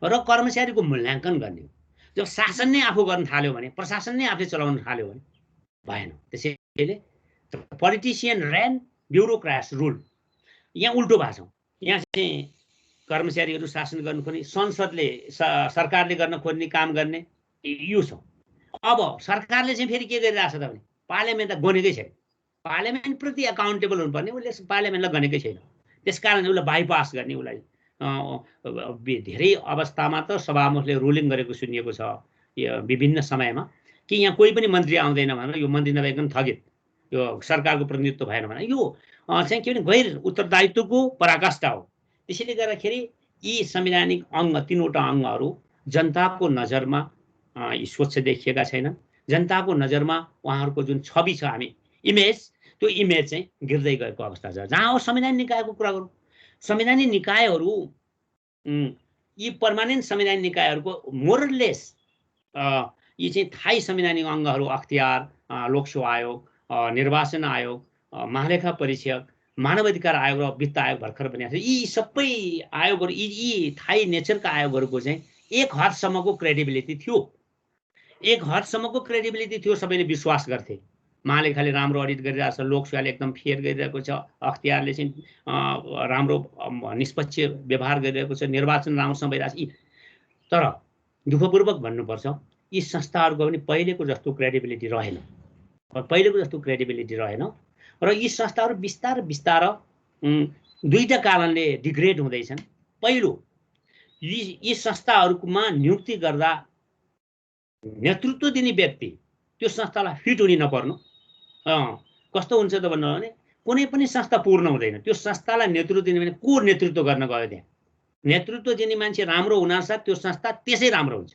र कर्मचारीको मूल्याङ्कन गर्ने हो। जब शासन नै आफू गर्न थाल्यो भने, प्रशासन नै आफूले चलाउन थाल्यो भने भएन। त्यसैले पोलिटिसियन रेन, ब्युरोक्राट्स रुल। यहाँ उल्टो भएको छ। यहाँ चाहिँ कर्मचारीहरू शासन गर्नु खोज्ने, संसदले सरकारले गर्न खोज्ने काम गर्ने, यो छ। अब सरकारले चाहिँ फेरि के गरिरहेछ त भने पार्लियामेन्ट त गनेकै छैन, पार्लियामेन्टप्रति एकाउन्टेबल हुनुपर्ने, उसले पार्लियामेन्टलाई गनेकै छैन। त्यसकारण उसलाई बाइपास गर्ने, उसलाई धेरै अवस्थामा त सभामुखले रुलिङ गरेको सुनिएको छ विभिन्न समयमा कि यहाँ कोही पनि मन्त्री आउँदैन भनेर, यो मन्त्री नभइकन थगित, यो सरकारको प्रतिनिधित्व भएन भने यो चाहिँ के भने गैर उत्तरदायित्वको पराकाष्ठा हो। त्यसैले गर्दाखेरि यी संवैधानिक अङ्ग, 3वटा अङ्गहरू जनताको नजरमा स्वच्छ देखिएका छैनन्। जनताको नजरमा उहाँहरूको जुन छवि छ, हामी इमेज, त्यो इमेज चाहिँ गिर्दै गएको अवस्था छ। जहाँ हो संवैधानिक निकायको कुरा गरौँ, संवैधानिक निकायहरू यी पर्मानेन्ट संवैधानिक निकायहरूको मोरलेस यी चाहिँ थायी संवैधानिक अङ्गहरू अख्तियार, लोकसेवा आयोग, निर्वाचन आयोग, महालेखा परीक्षक, मानवाधिकार आयोग र वित्त आयोग भर्खर बनिएको छ। यी सबै आयोगहरू, यी थायी नेचरका आयोगहरूको चाहिँ एक हदसम्मको क्रेडिबिलिटी थियो, एक हदसम्मको क्रेडिबिलिटी थियो। सबैले विश्वास गर्थे महालेखाले राम्रो अडिट गरिरहेको छ, लोकसेवाले एकदम फेयर गरिरहेको छ, अख्तियारले चाहिँ राम्रो निष्पक्ष व्यवहार गरिरहेको छ, निर्वाचन राम्रोसँग भइरहेको छ। तर दुःखपूर्वक भन्नुपर्छ, यी संस्थाहरूको पनि पहिलेको जस्तो क्रेडिबिलिटी रहेन, र यी संस्थाहरू बिस्तार बिस्तार दुईटा कारणले डिग्रेड हुँदैछन्। पहिलो, यी संस्थाहरूमा नियुक्ति गर्दा नेतृत्व दिने व्यक्ति त्यो संस्थालाई फिट हुने नपर्नु। कस्तो हुन्छ त भन्नु भने कुनै पनि संस्था पूर्ण हुँदैन, त्यो संस्थालाई नेतृत्व दिने भने को नेतृत्व गर्न गयो, त्यहाँ नेतृत्व दिने मान्छे राम्रो हुनासाथ त्यो संस्था त्यसै राम्रो हुन्छ।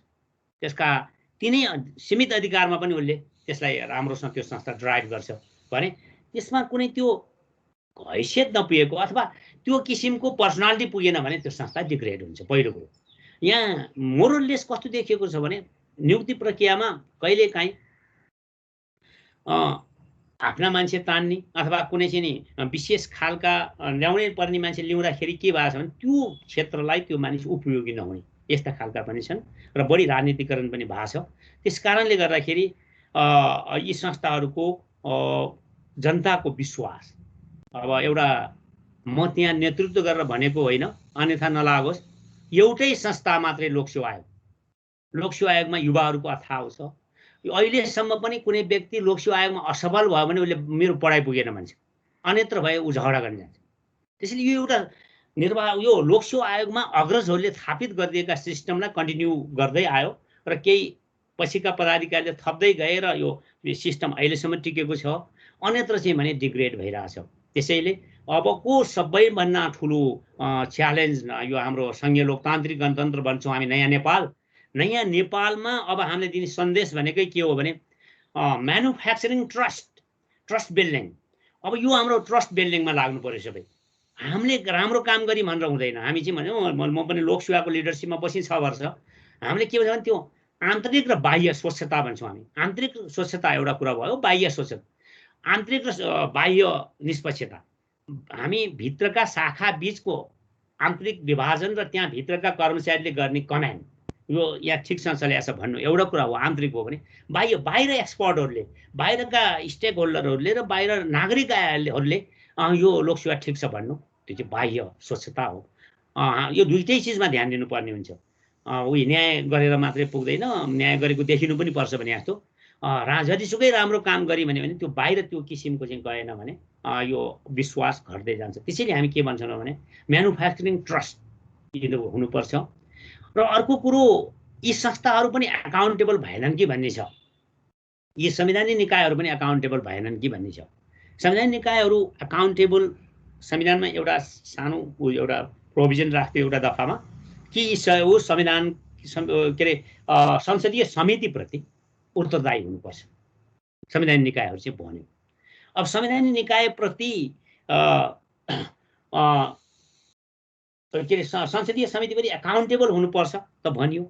त्यसका तिनै सीमित अधिकारमा पनि उसले त्यसलाई राम्रोसँग त्यो संस्था ड्राइभ गर्छ भने त्यसमा कुनै त्यो हैसियत नपुगेको अथवा त्यो किसिमको पर्सनालिटी पुगेन भने त्यो संस्था डिग्रेड हुन्छ। पहिलो कुरो, यहाँ मोरलेस कस्तो देखिएको छ भने नियुक्ति प्रक्रियामा कहिलेकाहीँ आफ्ना मान्छे तान्ने अथवा कुनै चाहिँ विशेष खालका ल्याउनै पर्ने मान्छे ल्याउँदाखेरि के भएको छ भने त्यो क्षेत्रलाई त्यो मानिस उपयोगी नहुने, यस्ता खालका पनि छन् र बढी राजनीतिकरण पनि भएको छ। त्यस कारणले गर्दाखेरि यी संस्थाहरूको जनताको विश्वास, अब एउटा म त्यहाँ नेतृत्व गरेर भनेको होइन, अन्यथा नलागोस्, एउटै संस्था मात्रै लोकसेवा आयोग, लोकसेवा आयोगमा युवाहरूको अथाह छ। अहिलेसम्म पनि कुनै व्यक्ति लोकसेवा आयोगमा असफल भयो भने उसले मेरो पढाइ पुगेन भन्छ, अन्यत्र भए ऊ झगडा गर्न जान्छ। त्यसैले यो एउटा यो लोकसेवा आयोगमा अग्रजहरूले स्थापित गरिदिएका सिस्टमलाई कन्टिन्यू गर्दै आयो र केही पछिका पदाधिकारीले थप्दै गए र यो सिस्टम अहिलेसम्म टिकेको छ। अन्यत्र चाहिँ भने डिग्रेड भइरहेछ। त्यसैले अबको सबैभन्दा ठुलो च्यालेन्ज यो हाम्रो सङ्घीय लोकतान्त्रिक गणतन्त्र भन्छौँ हामी नयाँ नेपाल, नयाँ नेपालमा अब हामीले दिने सन्देश भनेकै के हो भने म्यानुफ्याक्चरिङ ट्रस्ट बिल्डिङ। अब यो हाम्रो ट्रस्ट बिल्डिङमा लाग्नु पर्यो सबै। हामीले राम्रो काम गऱ्यौँ भनेर हुँदैन। हामी चाहिँ भन्यो म पनि लोकसेवाको लिडरसिपमा बसेँ 6 वर्ष, हामीले के भन्छ भने त्यो आन्तरिक र बाह्य स्वच्छता भन्छौँ हामी। आन्तरिक स्वच्छता एउटा कुरा भयो, बाह्य स्वच्छता, आन्तरिक र बाह्य निष्पक्षता। हामी भित्रका शाखा बीचको आन्तरिक विभाजन र त्यहाँ भित्रका कर्मचारीले गर्ने कमान्ड, यो यहाँ ठिकसँग चलेको छ भन्नु एउटा कुरा हो, आन्तरिक हो भने। बाहिर एक्सपर्टहरूले, बाहिरका स्टेक होल्डरहरूले र बाहिर नागरिकहरूले यो लोकसेवा ठिक छ भन्नु, त्यो चाहिँ बाह्य स्वच्छता हो। यो दुईटै चिजमा ध्यान दिनुपर्ने हुन्छ। उही न्याय गरेर मात्रै पुग्दैन, न्याय गरेको देखिनु पनि पर्छ भने जस्तो। जतिसुकै राम्रो काम गऱ्यो भने त्यो बाहिर त्यो किसिमको चाहिँ गएन भने यो विश्वास घट्दै जान्छ। त्यसैले हामी के भन्छौँ भने म्यानुफ्याक्चरिङ ट्रस्ट हुनुपर्छ। र अर्को कुरो, यी संस्थाहरू पनि एकाउन्टेबल भएनन् कि भन्ने छ। यी संवैधानिक निकायहरू पनि एकाउन्टेबल भएनन् कि भन्ने छ। संवैधानिक निकायहरू एकाउन्टेबल, संविधानमा एउटा सानो एउटा प्रोभिजन राख्थ्यो एउटा दफामा कि संविधान के अरे संसदीय समितिप्रति उत्तरदायी हुनुपर्छ संवैधानिक निकायहरू चाहिँ भन्यो। अब संवैधानिक निकायप्रति के अरे संसदीय समितिप्रति एकाउन्टेबल हुनुपर्छ त भनियो,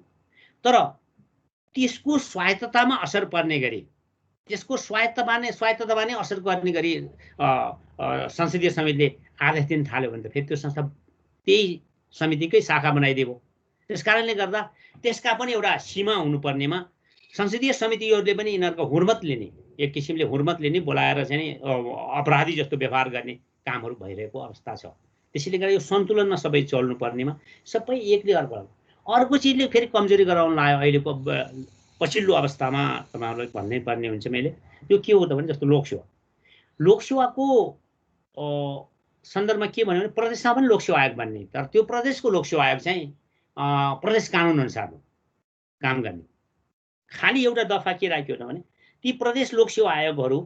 तर त्यसको स्वायत्ततामा असर पर्ने गरी, त्यसको स्वायत्तमा नै असर गर्ने गरी संसदीय समितिले आदेश दिन थाल्यो भने त फेरि त्यो संस्था त्यही समितिकै शाखा बनाइदियो। त्यस कारणले गर्दा त्यसका पनि एउटा सीमा हुनुपर्नेमा संसदीय समितिहरूले पनि यिनीहरूको हुर्मत लिने, एक किसिमले हुर्मत लिने, बोलाएर चाहिँ अपराधी जस्तो व्यवहार गर्ने कामहरू भइरहेको अवस्था छ। त्यसैले गर्दा यो सन्तुलनमा सबै चल्नुपर्नेमा सबै एकले अर्को चिजले फेरि कमजोरी गराउन लाग्यो। अहिलेको पछिल्लो अवस्थामा तपाईँहरूलाई भन्नै पर्ने हुन्छ मैले, त्यो के हो त भने जस्तो लोकसेवाको सन्दर्भमा के भन्यो भने प्रदेशमा पनि लोकसेवा आयोग बन्ने, तर त्यो प्रदेशको लोकसेवा आयोग चाहिँ प्रदेश कानुन अनुसार काम गर्ने। खालि एउटा दफा के राख्यो भने ती प्रदेश लोकसेवा आयोगहरू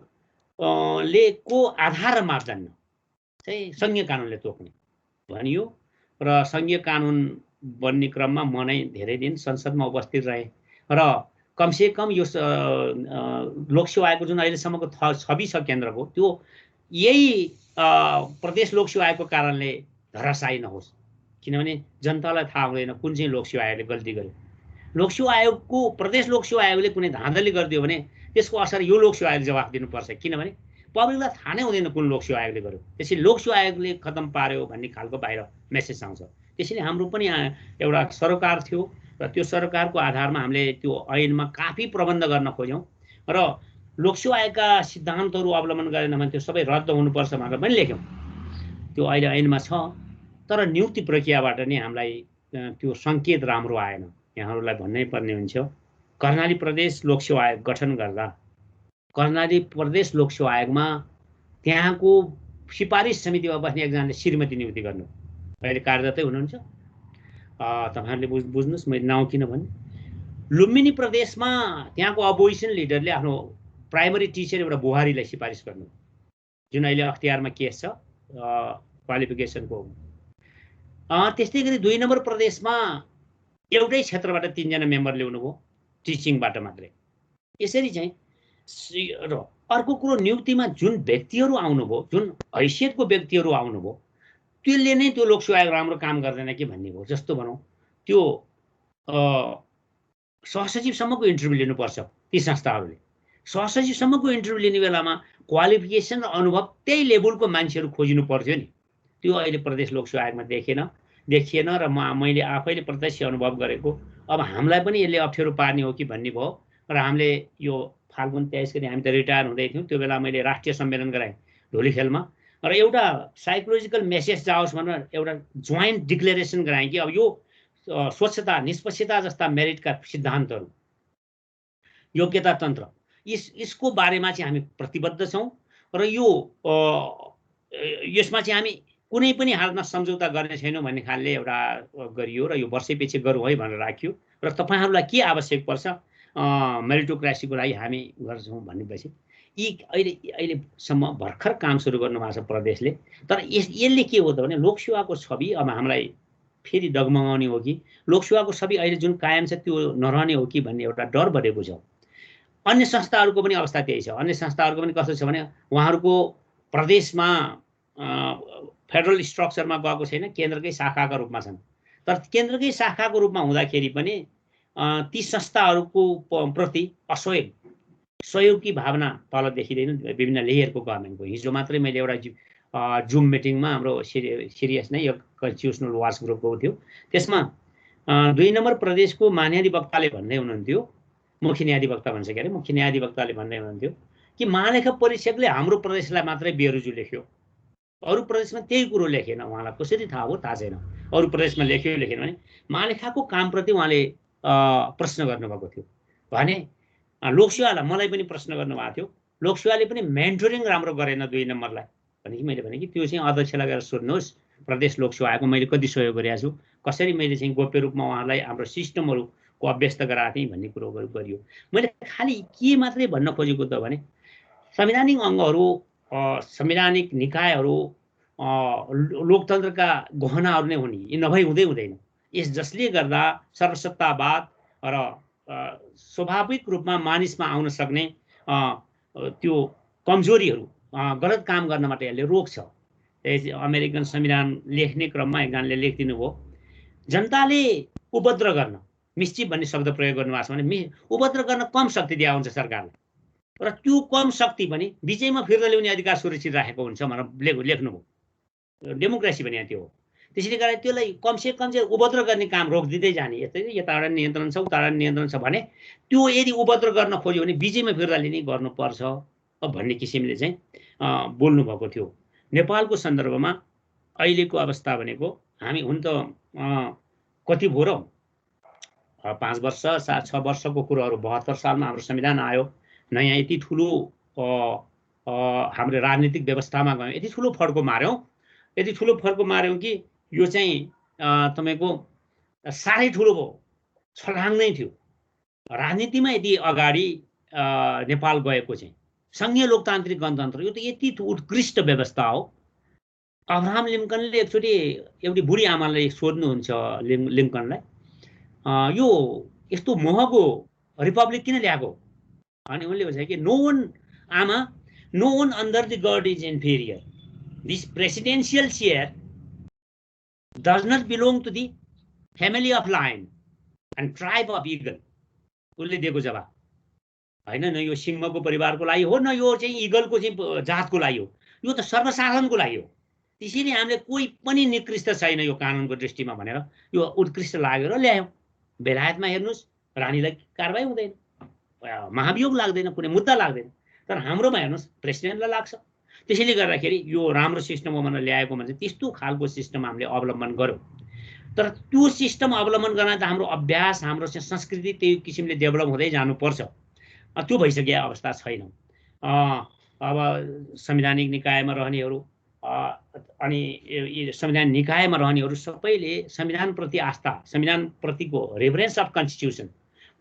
ले को आधार र मापदण्ड चाहिँ संघीय कानुनले तोक्ने भनियो। र संघीय कानुन बन्ने क्रममा म नै धेरै दिन संसदमा उपस्थित रहेँ र कमसेकम यो लोकसेवा आयोगको जुन अहिलेसम्मको छवि छ केन्द्रको, त्यो यही प्रदेश लोकसेवा आयोगको कारणले धराशायी नहोस्। किनभने जनतालाई थाहा हुँदैन कुन चाहिँ लोकसेवा आयोगले गल्ती गर्यो। लोकसेवा आयोगको प्रदेश लोकसेवा आयोगले कुनै धाँधली गरिदियो भने त्यसको असर यो लोकसेवा आयोगले जवाफ दिनुपर्छ, किनभने पब्लिकलाई थाहा नै हुँदैन कुन लोकसेवा आयोगले गर्यो। त्यसैले लोकसेवा आयोगले खतम पार्यो भन्ने खालको बाहिर मेसेज आउँछ। त्यसैले हाम्रो पनि एउटा सरकार थियो र त्यो सरकारको आधारमा हामीले त्यो ऐनमा काफी प्रबन्ध गर्न खोज्यौँ र लोकसेवा आयोगका सिद्धान्तहरू अवलम्बन गरेन भने त्यो सबै रद्द हुनुपर्छ भनेर पनि लेख्यौँ। त्यो अहिले ऐनमा छ, तर नियुक्ति प्रक्रियाबाट नै हामीलाई त्यो सङ्केत राम्रो आएन। यहाँहरूलाई भन्नै पर्ने हुन्छ, कर्णाली प्रदेश लोकसेवा आयोग गठन गर्दा कर्णाली प्रदेश लोकसेवा आयोगमा त्यहाँको सिफारिस समितिमा बस्ने एकजनाले श्रीमती नियुक्ति गर्नु, अहिले कार्यरतै हुनुहुन्छ। तपाईँहरूले बुझ्नुहोस् मैले नाउँ किन भने लुम्बिनी प्रदेशमा त्यहाँको अपोजिसन लिडरले आफ्नो प्राइमरी टिचर एउटा बुहारीलाई सिफारिस गर्नु, जुन अहिले अख्तियारमा केस छ क्वालिफिकेसनको। त्यस्तै गरी 2 नम्बर प्रदेशमा एउटै क्षेत्रबाट 3 जना मेम्बर ल्याउनु भयो टिचिङबाट मात्रै। यसरी चाहिँ र अर्को कुरो नियुक्तिमा जुन व्यक्तिहरू आउनुभयो, जुन हैसियतको व्यक्तिहरू आउनुभयो, त्यसले नै त्यो लोकसेवा आयोग राम्रो काम गर्दैन कि भन्ने भयो। जस्तो भनौँ त्यो सहसचिवसम्मको इन्टरभ्यू लिनुपर्छ ती संस्थाहरूले। सहसचिवसम्मको इन्टरभ्यू लिने बेलामा क्वालिफिकेसन र अनुभव त्यही लेभलको मान्छेहरू खोजिनु पर्थ्यो नि, त्यो अहिले प्रदेश लोकसेवा आयोगमा देखिएन र मैले आफैले प्रत्यक्ष अनुभव गरेको। अब हामीलाई पनि यसले अप्ठ्यारो पार्ने हो कि भन्ने भयो र हामीले यो फाल्गुन 23 गते हामी त रिटायर हुँदै थियौँ, त्यो बेला मैले राष्ट्रिय सम्मेलन गराएँ धुलीखेलमा र एउटा साइकोलोजिकल मेसेज जाओस् भनेर एउटा जोइन्ट डिक्लेरेसन गराएँ कि अब यो स्वच्छता निष्पक्षता जस्ता मेरिटका सिद्धान्तहरू, योग्यता तन्त्र, यसको बारेमा चाहिँ हामी प्रतिबद्ध छौँ र यो यसमा चाहिँ हामी कुनै पनि हालतमा सम्झौता गर्ने छैनौँ भन्ने खालले एउटा गरियो र यो वर्षैपछि गरौँ है भनेर राखियो। र तपाईँहरूलाई के आवश्यक पर्छ मेरिटोक्रेसीको लागि हामी गर्छौँ भनेपछि यी अहिलेसम्म भर्खर काम सुरु गर्नुभएको छ प्रदेशले। तर यसले के हो त भने लोकसेवाको छवि अब हामीलाई फेरि डगमगाउने हो कि लोकसेवाको छवि अहिले जुन कायम छ त्यो नरहने हो कि भन्ने एउटा डर बढेको छ। अन्य संस्थाहरूको पनि अवस्था त्यही छ। अन्य संस्थाहरूको पनि कस्तो छ भने उहाँहरूको प्रदेशमा फेडरल स्ट्रक्चरमा गएको छैन, केन्द्रकै शाखाका रूपमा छन्। तर केन्द्रकै शाखाको रूपमा हुँदाखेरि पनि ती संस्थाहरूको प्रति सहयोगकी भावना तल देखिँदैन विभिन्न लेयरको गभर्मेन्टको। हिजो मात्रै मैले एउटा जुम मिटिङमा हाम्रो सिरियस नै यो कन्स्टिट्युसनल वाच ग्रुप गएको थियो। त्यसमा 2 नम्बर प्रदेशको महाधिवक्ताले भन्दै हुनुहुन्थ्यो, मुख्य न्यायाधिवक्ता भन्छ के अरे, मुख्य न्यायाधिवक्ताले भन्दै हुनुहुन्थ्यो कि महालेखा परीक्षकले हाम्रो प्रदेशलाई मात्रै बेरुजु लेख्यो, अरू प्रदेशमा त्यही कुरो लेखेन। उहाँलाई कसरी थाहा हो थाहा छैन, अरू प्रदेशमा लेख्यो लेखेन भने महालेखाको कामप्रति उहाँले प्रश्न गर्नुभएको थियो भने लोकसेवालाई मलाई पनि प्रश्न गर्नुभएको थियो। लोकसेवाले पनि मेन्टोरिङ राम्रो गरेन 2 नम्बरलाई भनेपछि मैले भने कि त्यो चाहिँ अध्यक्षलाई गएर सोध्नुहोस् प्रदेश लोकसेवाको मैले कति सहयोग गरेको छु, कसरी मैले चाहिँ गोप्य रूपमा उहाँलाई हाम्रो सिस्टमहरूको अभ्यस्त गराएको थिएँ भन्ने कुरो गरियो। मैले खालि के मात्रै भन्न खोजेको त भने संवैधानिक अङ्गहरू, संवैधानिक निकायहरू लोकतन्त्रका गहनाहरू नै हुन्, यी नभई हुँदैन। यस जसले गर्दा सर्वसत्तावाद र स्वाभाविक रूपमा मानिसमा आउन सक्ने त्यो कमजोरीहरू गलत काम गर्नबाट यसले रोक्छ। अमेरिकन संविधान लेख्ने क्रममा एकजनाले लेखिदिनु भयो, जनताले उपद्रव गर्न, मिसचिफ भन्ने शब्द प्रयोग गर्नुभएको छ भने उपद्रव गर्न कम शक्ति दिया हुन्छ सरकारले, र त्यो कम शक्ति पनि विजयमा फिर्ता ल्याउने अधिकार सुरक्षित राखेको हुन्छ भनेर लेख्नुभयो। डेमोक्रेसी भने त्यो हो। त्यसैले गर्दा त्यसलाई कमसे कम चाहिँ उपद्रव गर्ने काम रोकिदिँदै जाने, यस्तै यताबाट नियन्त्रण छ उताबाट नियन्त्रण छ भने त्यो यदि उपद्रव गर्न खोज्यो भने विजयमा फिर्ता लिने गर्नुपर्छ भन्ने किसिमले चाहिँ बोल्नु भएको थियो। नेपालको सन्दर्भमा अहिलेको अवस्था भनेको हामी हुन त कति भयो र 5 वर्ष 6 वर्षको कुरोहरू 72 सालमा हाम्रो संविधान आयो, नयाँ यति ठुलो हाम्रो राजनीतिक व्यवस्थामा गयौँ, यति ठुलो फड्को मार्यौँ कि यो चाहिँ तपाईको साह्रै ठुलो छलाङ नै थियो। राजनीतिमा यदि अगाडि नेपाल गएको चाहिँ संघीय लोकतान्त्रिक गणतन्त्र, यो त यति उत्कृष्ट व्यवस्था हो। अब्राहम लिङ्कनले एकचोटि एउटी बुढी आमालाई सोध्नुहुन्छ लिङ्कनलाई, यो यस्तो महँगो रिपब्लिक किन ल्याएको? अनि उनले भन्छ कि no one under the god is inferior, this presidential chair does not belong to the family of lion and tribe of eagle। उसले दिएको जवाब हैन, न यो सिंहको परिवारको लागि हो, न यो चाहिँ इगलको चाहिँ जातको लागि हो, यो त सर्वसाधारणको लागि हो। त्यसैले हामीले कोही पनि निकृष्ट छैन यो कानुनको दृष्टिमा भनेर यो उत्कृष्ट लाग्यो र ल्यायौँ। बेलायतमा हेर्नुहोस् रानीलाई कारबाही हुँदैन, महाभियोग लाग्दैन, कुनै मुद्दा लाग्दैन, तर हाम्रोमा हेर्नुहोस् प्रेसिडेन्टलाई लाग्छ। त्यसैले गर्दाखेरि यो राम्रो सिस्टम हो भनेर ल्याएको मान्छे त्यस्तो खालको सिस्टम हामीले अवलम्बन गर्यौँ। तर त्यो सिस्टम अवलम्बन गर्न त हाम्रो अभ्यास, हाम्रो चाहिँ संस्कृति त्यही किसिमले डेभलप हुँदै जानुपर्छ। त्यो भइसकेको अवस्था छैन। अब संवैधानिक निकायमा रहनेहरू अनि संवैधानिक निकायमा रहनेहरू सबैले संविधानप्रति आस्था, संविधानप्रतिको रेफरेन्स अफ कन्स्टिट्युसन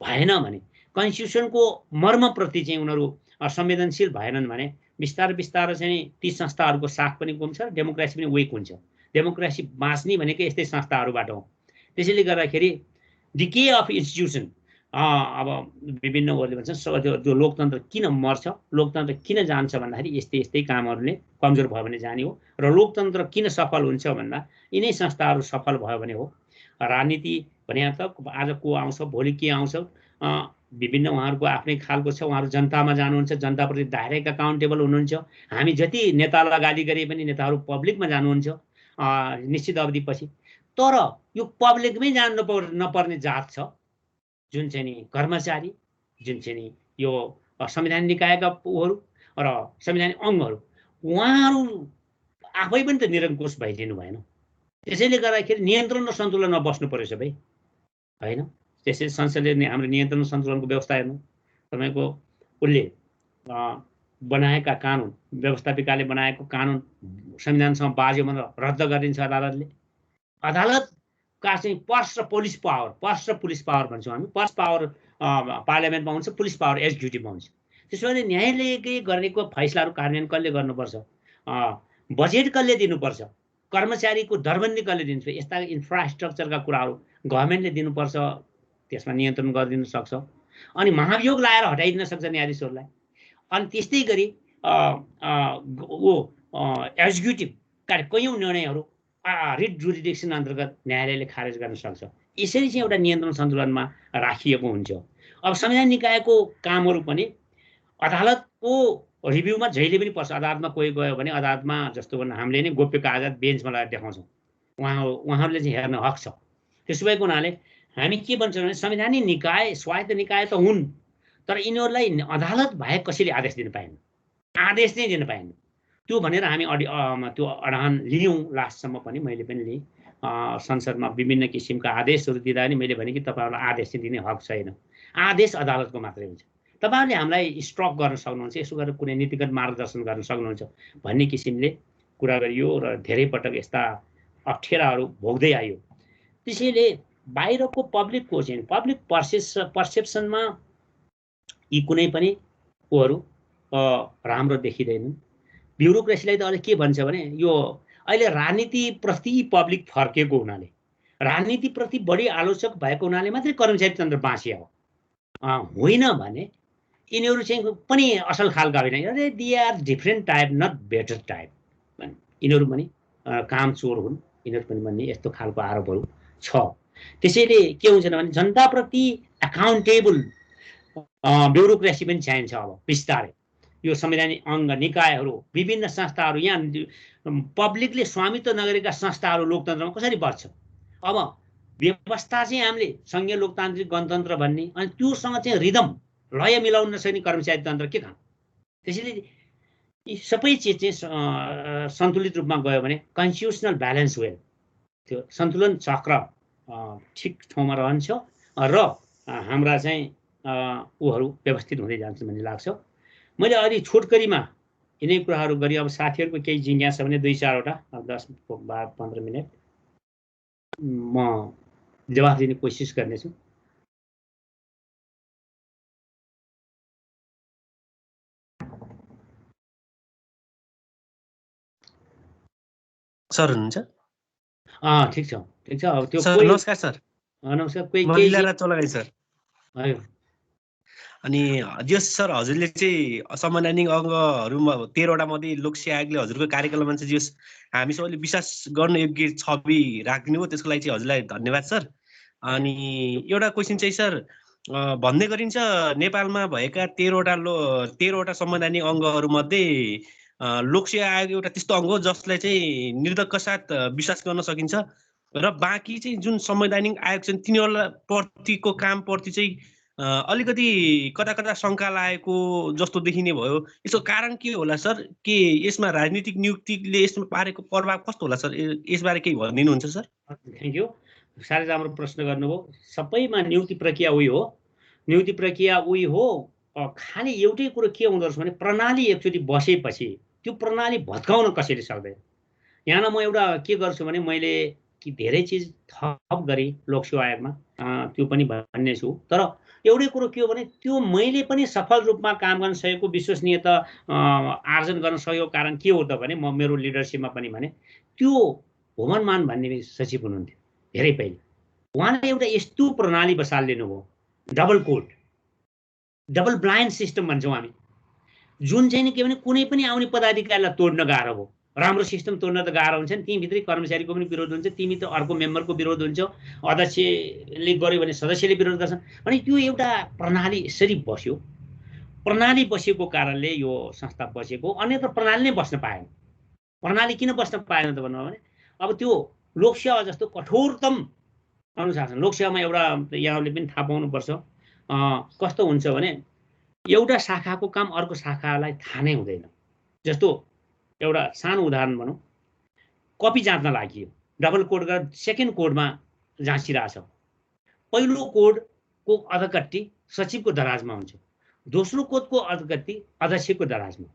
भएन भने, कन्स्टिट्युसनको मर्मप्रति चाहिँ उनीहरू संवेदनशील भएनन् भने बिस्तारै चाहिँ ती संस्थाहरूको साख पनि गुम्छ, डेमोक्रेसी पनि विक हुन्छ। डेमोक्रेसी बाँच्ने भनेकै यस्तै संस्थाहरूबाट हो। त्यसैले गर्दाखेरि डिके अफ इन्स्टिट्युसन, अब विभिन्नहरूले भन्छन् त्यो लोकतन्त्र किन मर्छ, लोकतन्त्र किन जान्छ भन्दाखेरि यस्तै कामहरूले कमजोर भयो भने जाने हो। र लोकतन्त्र किन सफल हुन्छ भन्दा यिनै संस्थाहरू सफल भयो भने हो। राजनीति भने त आज को आउँछ, भोलि के आउँछ, विभिन्न उहाँहरूको आफ्नै खालको छ। उहाँहरू जनतामा जानुहुन्छ, जनताप्रति डाइरेक्ट अकाउन्टेबल हुनुहुन्छ। हामी जति नेतालाई गाली गरे पनि नेताहरू पब्लिकमा जानुहुन्छ निश्चित अवधिपछि। तर यो पब्लिकमै जानु नपर्ने जात छ, जुन चाहिँ नि कर्मचारी, जुन चाहिँ नि यो संविधान निकायका उहरू र संवैधानिक अङ्गहरू, उहाँहरू आफै पनि त निरङ्कुश भइदिनु भएन। त्यसैले गर्दाखेरि नियन्त्रण र सन्तुलनमा बस्नु पर्यो सबै, होइन? त्यसैले संसदले हाम्रो नियन्त्रण सन्तुलनको व्यवस्था हेर्नु, तपाईँको उसले बनाएका कानुन, व्यवस्थापिकाले बनाएको कानुन संविधानसँग बाज्यो भनेर रद्द गरिदिन्छ अदालतले। अदालतका चाहिँ पर्स र पुलिस पावर भन्छौँ हामी। पर्स पावर पार्लियामेन्टमा हुन्छ, पुलिस पावर एक्जिक्युटिभमा हुन्छ। त्यसो भने न्यायालयले गरेको फैसलाहरू कार्यान्वयन कसले गर्नुपर्छ, बजेट कसले दिनुपर्छ, कर्मचारीको दरबन्दी कसले दिनुपर्छ, यस्ता इन्फ्रास्ट्रक्चरका कुराहरू गभर्मेन्टले दिनुपर्छ, त्यसमा नियन्त्रण गरिदिन सक्छ। अनि महाभियोग लाएर हटाइदिन सक्छ न्यायाधीशहरूलाई। अनि त्यस्तै गरी एक्जिक्युटिभ कैयौँ निर्णयहरू रिट जुरिडिक्सन अन्तर्गत न्यायालयले खारेज गर्न सक्छ। यसरी चाहिँ एउटा नियन्त्रण सन्तुलनमा राखिएको हुन्छ। अब संवैधानिक निकायको कामहरू पनि अदालतको रिभ्यूमा जहिले पनि पर्छ। अदालतमा कोही गयो भने अदालतमा जस्तो भने हामीले नै गोप्य कागज बेन्चमा लगाएर देखाउँछौँ, उहाँहरूले चाहिँ हेर्न हक छ। त्यसो भएको हुनाले हामी के भन्छौँ भने संवैधानिक निकाय स्वायत्त निकाय त हुन्, तर यिनीहरूलाई अदालत बाहेक कसैले आदेश दिन पाएन, आदेश नै दिन पाएन। त्यो भनेर हामी त्यो अडान लियौँ। लास्टसम्म पनि मैले पनि लिएँ। संसदमा विभिन्न किसिमका आदेशहरू दिँदा पनि मैले भने कि तपाईँहरूलाई आदेश चाहिँ दिने हक छैन, आदेश अदालतको मात्रै हुन्छ। तपाईँहरूले हामीलाई स्ट्रक गर्न सक्नुहुन्छ, यसो गरेर कुनै नीतिगत मार्गदर्शन गर्न सक्नुहुन्छ भन्ने किसिमले कुरा गरियो र धेरै पटक यस्ता अप्ठ्याराहरू भोग्दै आयो। त्यसैले बाहिरको पब्लिकको चाहिँ पब्लिक पर्सेप्सनमा यी कुनै पनि कुरोहरू राम्रो देखिँदैनन्। ब्युरोक्रेसीलाई त अहिले के भन्छ भने यो अहिले राजनीतिप्रति पब्लिक फर्केको हुनाले, राजनीतिप्रति बढी आलोचक भएको हुनाले मात्रै कर्मचारी तन्त्र बाँचिया हो, होइन भने यिनीहरू चाहिँ पनि असल खालका होइन। अरे they are different type, not better type. यिनीहरू पनि काम चोर हुन्, यिनीहरू पनि भन्ने यस्तो खालको आरोपहरू छ। त्यसैले के हुन्छ भने जनताप्रति एकाउन्टेबल ब्युरोक्रेसी पनि चाहिन्छ। अब बिस्तारै यो संवैधानिक अङ्ग निकायहरू विभिन्न संस्थाहरू, यहाँ पब्लिकले स्वामित्व नगरेका संस्थाहरू लोकतन्त्रमा कसरी बढ्छ? अब व्यवस्था चाहिँ हामीले सङ्घीय लोकतान्त्रिक गणतन्त्र भन्ने, अनि त्योसँग चाहिँ रिदम लय मिलाउन नसक्ने कर्मचारी तन्त्र के काम? त्यसैले यी सबै चिज चाहिँ सन्तुलित रूपमा गयो भने कन्स्टिट्युसनल ब्यालेन्स वेल, त्यो सन्तुलन चक्र ठिक ठाउँमा रहन्छ र हाम्रा चाहिँ ऊहरू व्यवस्थित हुँदै जान्छ भन्ने लाग्छ। मैले अलि छोटकरीमा यिनै कुराहरू गरी अब साथीहरूको केही जिज्ञासा भने 2-4वटा 10-15 मिनट म जवाफ दिने कोसिस गर्नेछु। सर हुनुहुन्छ? ठिक छ ठिक छ। अब त्यो सर नमस्कार सर। नमस्कार। कोही मलिला चोलागाई सर। हजुर। अनि जस सर हजुरले चाहिँ संवैधानिक अङ्गहरूमा 13वटा मध्ये लोकसेवा आयोगले हजुरको कार्यकालमा चाहिँ जस हामी सबैले विश्वास गर्ने योग्य छवि राखिदिनु भयो, त्यसको लागि चाहिँ हजुरलाई धन्यवाद सर। अनि एउटा क्वेसन चाहिँ सर, भन्ने गरिन्छ नेपालमा भएका 13वटा संवैधानिक अङ्गहरूमध्ये लोकसेवा आयोग एउटा त्यस्तो अङ्ग हो जसलाई चाहिँ निर्धक्क साथ विश्वास गर्न सकिन्छ, र बाँकी चाहिँ जुन संवैधानिक आयोग छन् तिनीहरूलाई प्रतिको कामप्रति चाहिँ अलिकति कता कता शङ्का लागेको जस्तो देखिने भयो। यसको कारण के होला सर? के यसमा राजनीतिक नियुक्तिले यसमा पारेको प्रभाव कस्तो होला सर? यसबारे केही भनिदिनुहुन्छ सर? थ्याङ्क यू, साह्रै राम्रो प्रश्न गर्नुभयो। सबैमा नियुक्ति प्रक्रिया उही हो, नियुक्ति प्रक्रिया उही हो। खालि एउटै कुरो के हुँदो रहेछ भने प्रणाली एकचोटि बसेपछि त्यो प्रणाली भत्काउन कसैले सक्दैन। यहाँ म एउटा के गर्छु भने मैले कि धेरै चिज थप गरेँ लोकसेवा आयोगमा, त्यो पनि भन्ने छु। तर एउटै कुरो के हो भने त्यो मैले पनि सफल रूपमा काम गर्न सकेको, विश्वसनीयता आर्जन गर्न सकेको कारण के हो त भने म मेरो लिडरसिपमा पनि भने त्यो भुवनमान भन्ने सचिव हुनुहुन्थ्यो धेरै पहिले। उहाँले एउटा यस्तो प्रणाली बसालिदिनु भयो, double quote, double blind system भन्छौँ हामी, जुन चाहिँ के भने कुनै पनि आउने पदाधिकारीलाई तोड्न गाह्रो हो। राम्रो सिस्टम तोड्न त गाह्रो हुन्छ नि, त्यहीँभित्रै कर्मचारीको पनि विरोध हुन्छ, तिमी त अर्को मेम्बरको विरोध हुन्छ, अध्यक्षले गर्यो भने सदस्यले विरोध गर्छन्। अनि त्यो एउटा प्रणाली यसरी बस्यो। प्रणाली बसेको कारणले यो संस्था बसेको, अन्यत्र प्रणाली नै बस्न पाएन। प्रणाली किन बस्न पाएन त भन्नु भने अब त्यो लोकसेवा जस्तो कठोरतम अनुशासन, लोकसेवामा एउटा यहाँले पनि थाहा पाउनुपर्छ कस्तो हुन्छ भने एउटा शाखाको काम अर्को शाखालाई थाहा नै हुँदैन। जस्तो एउटा सानो उदाहरण भनौँ, कपी जाँच्न लागि डबल कोड गरेर सेकेन्ड कोडमा जाँचिरहेछ। पहिलो कोडको अधकट्टी सचिवको दराजमा हुन्छ, दोस्रो कोडको अधकट्टी अध्यक्षको दराजमा,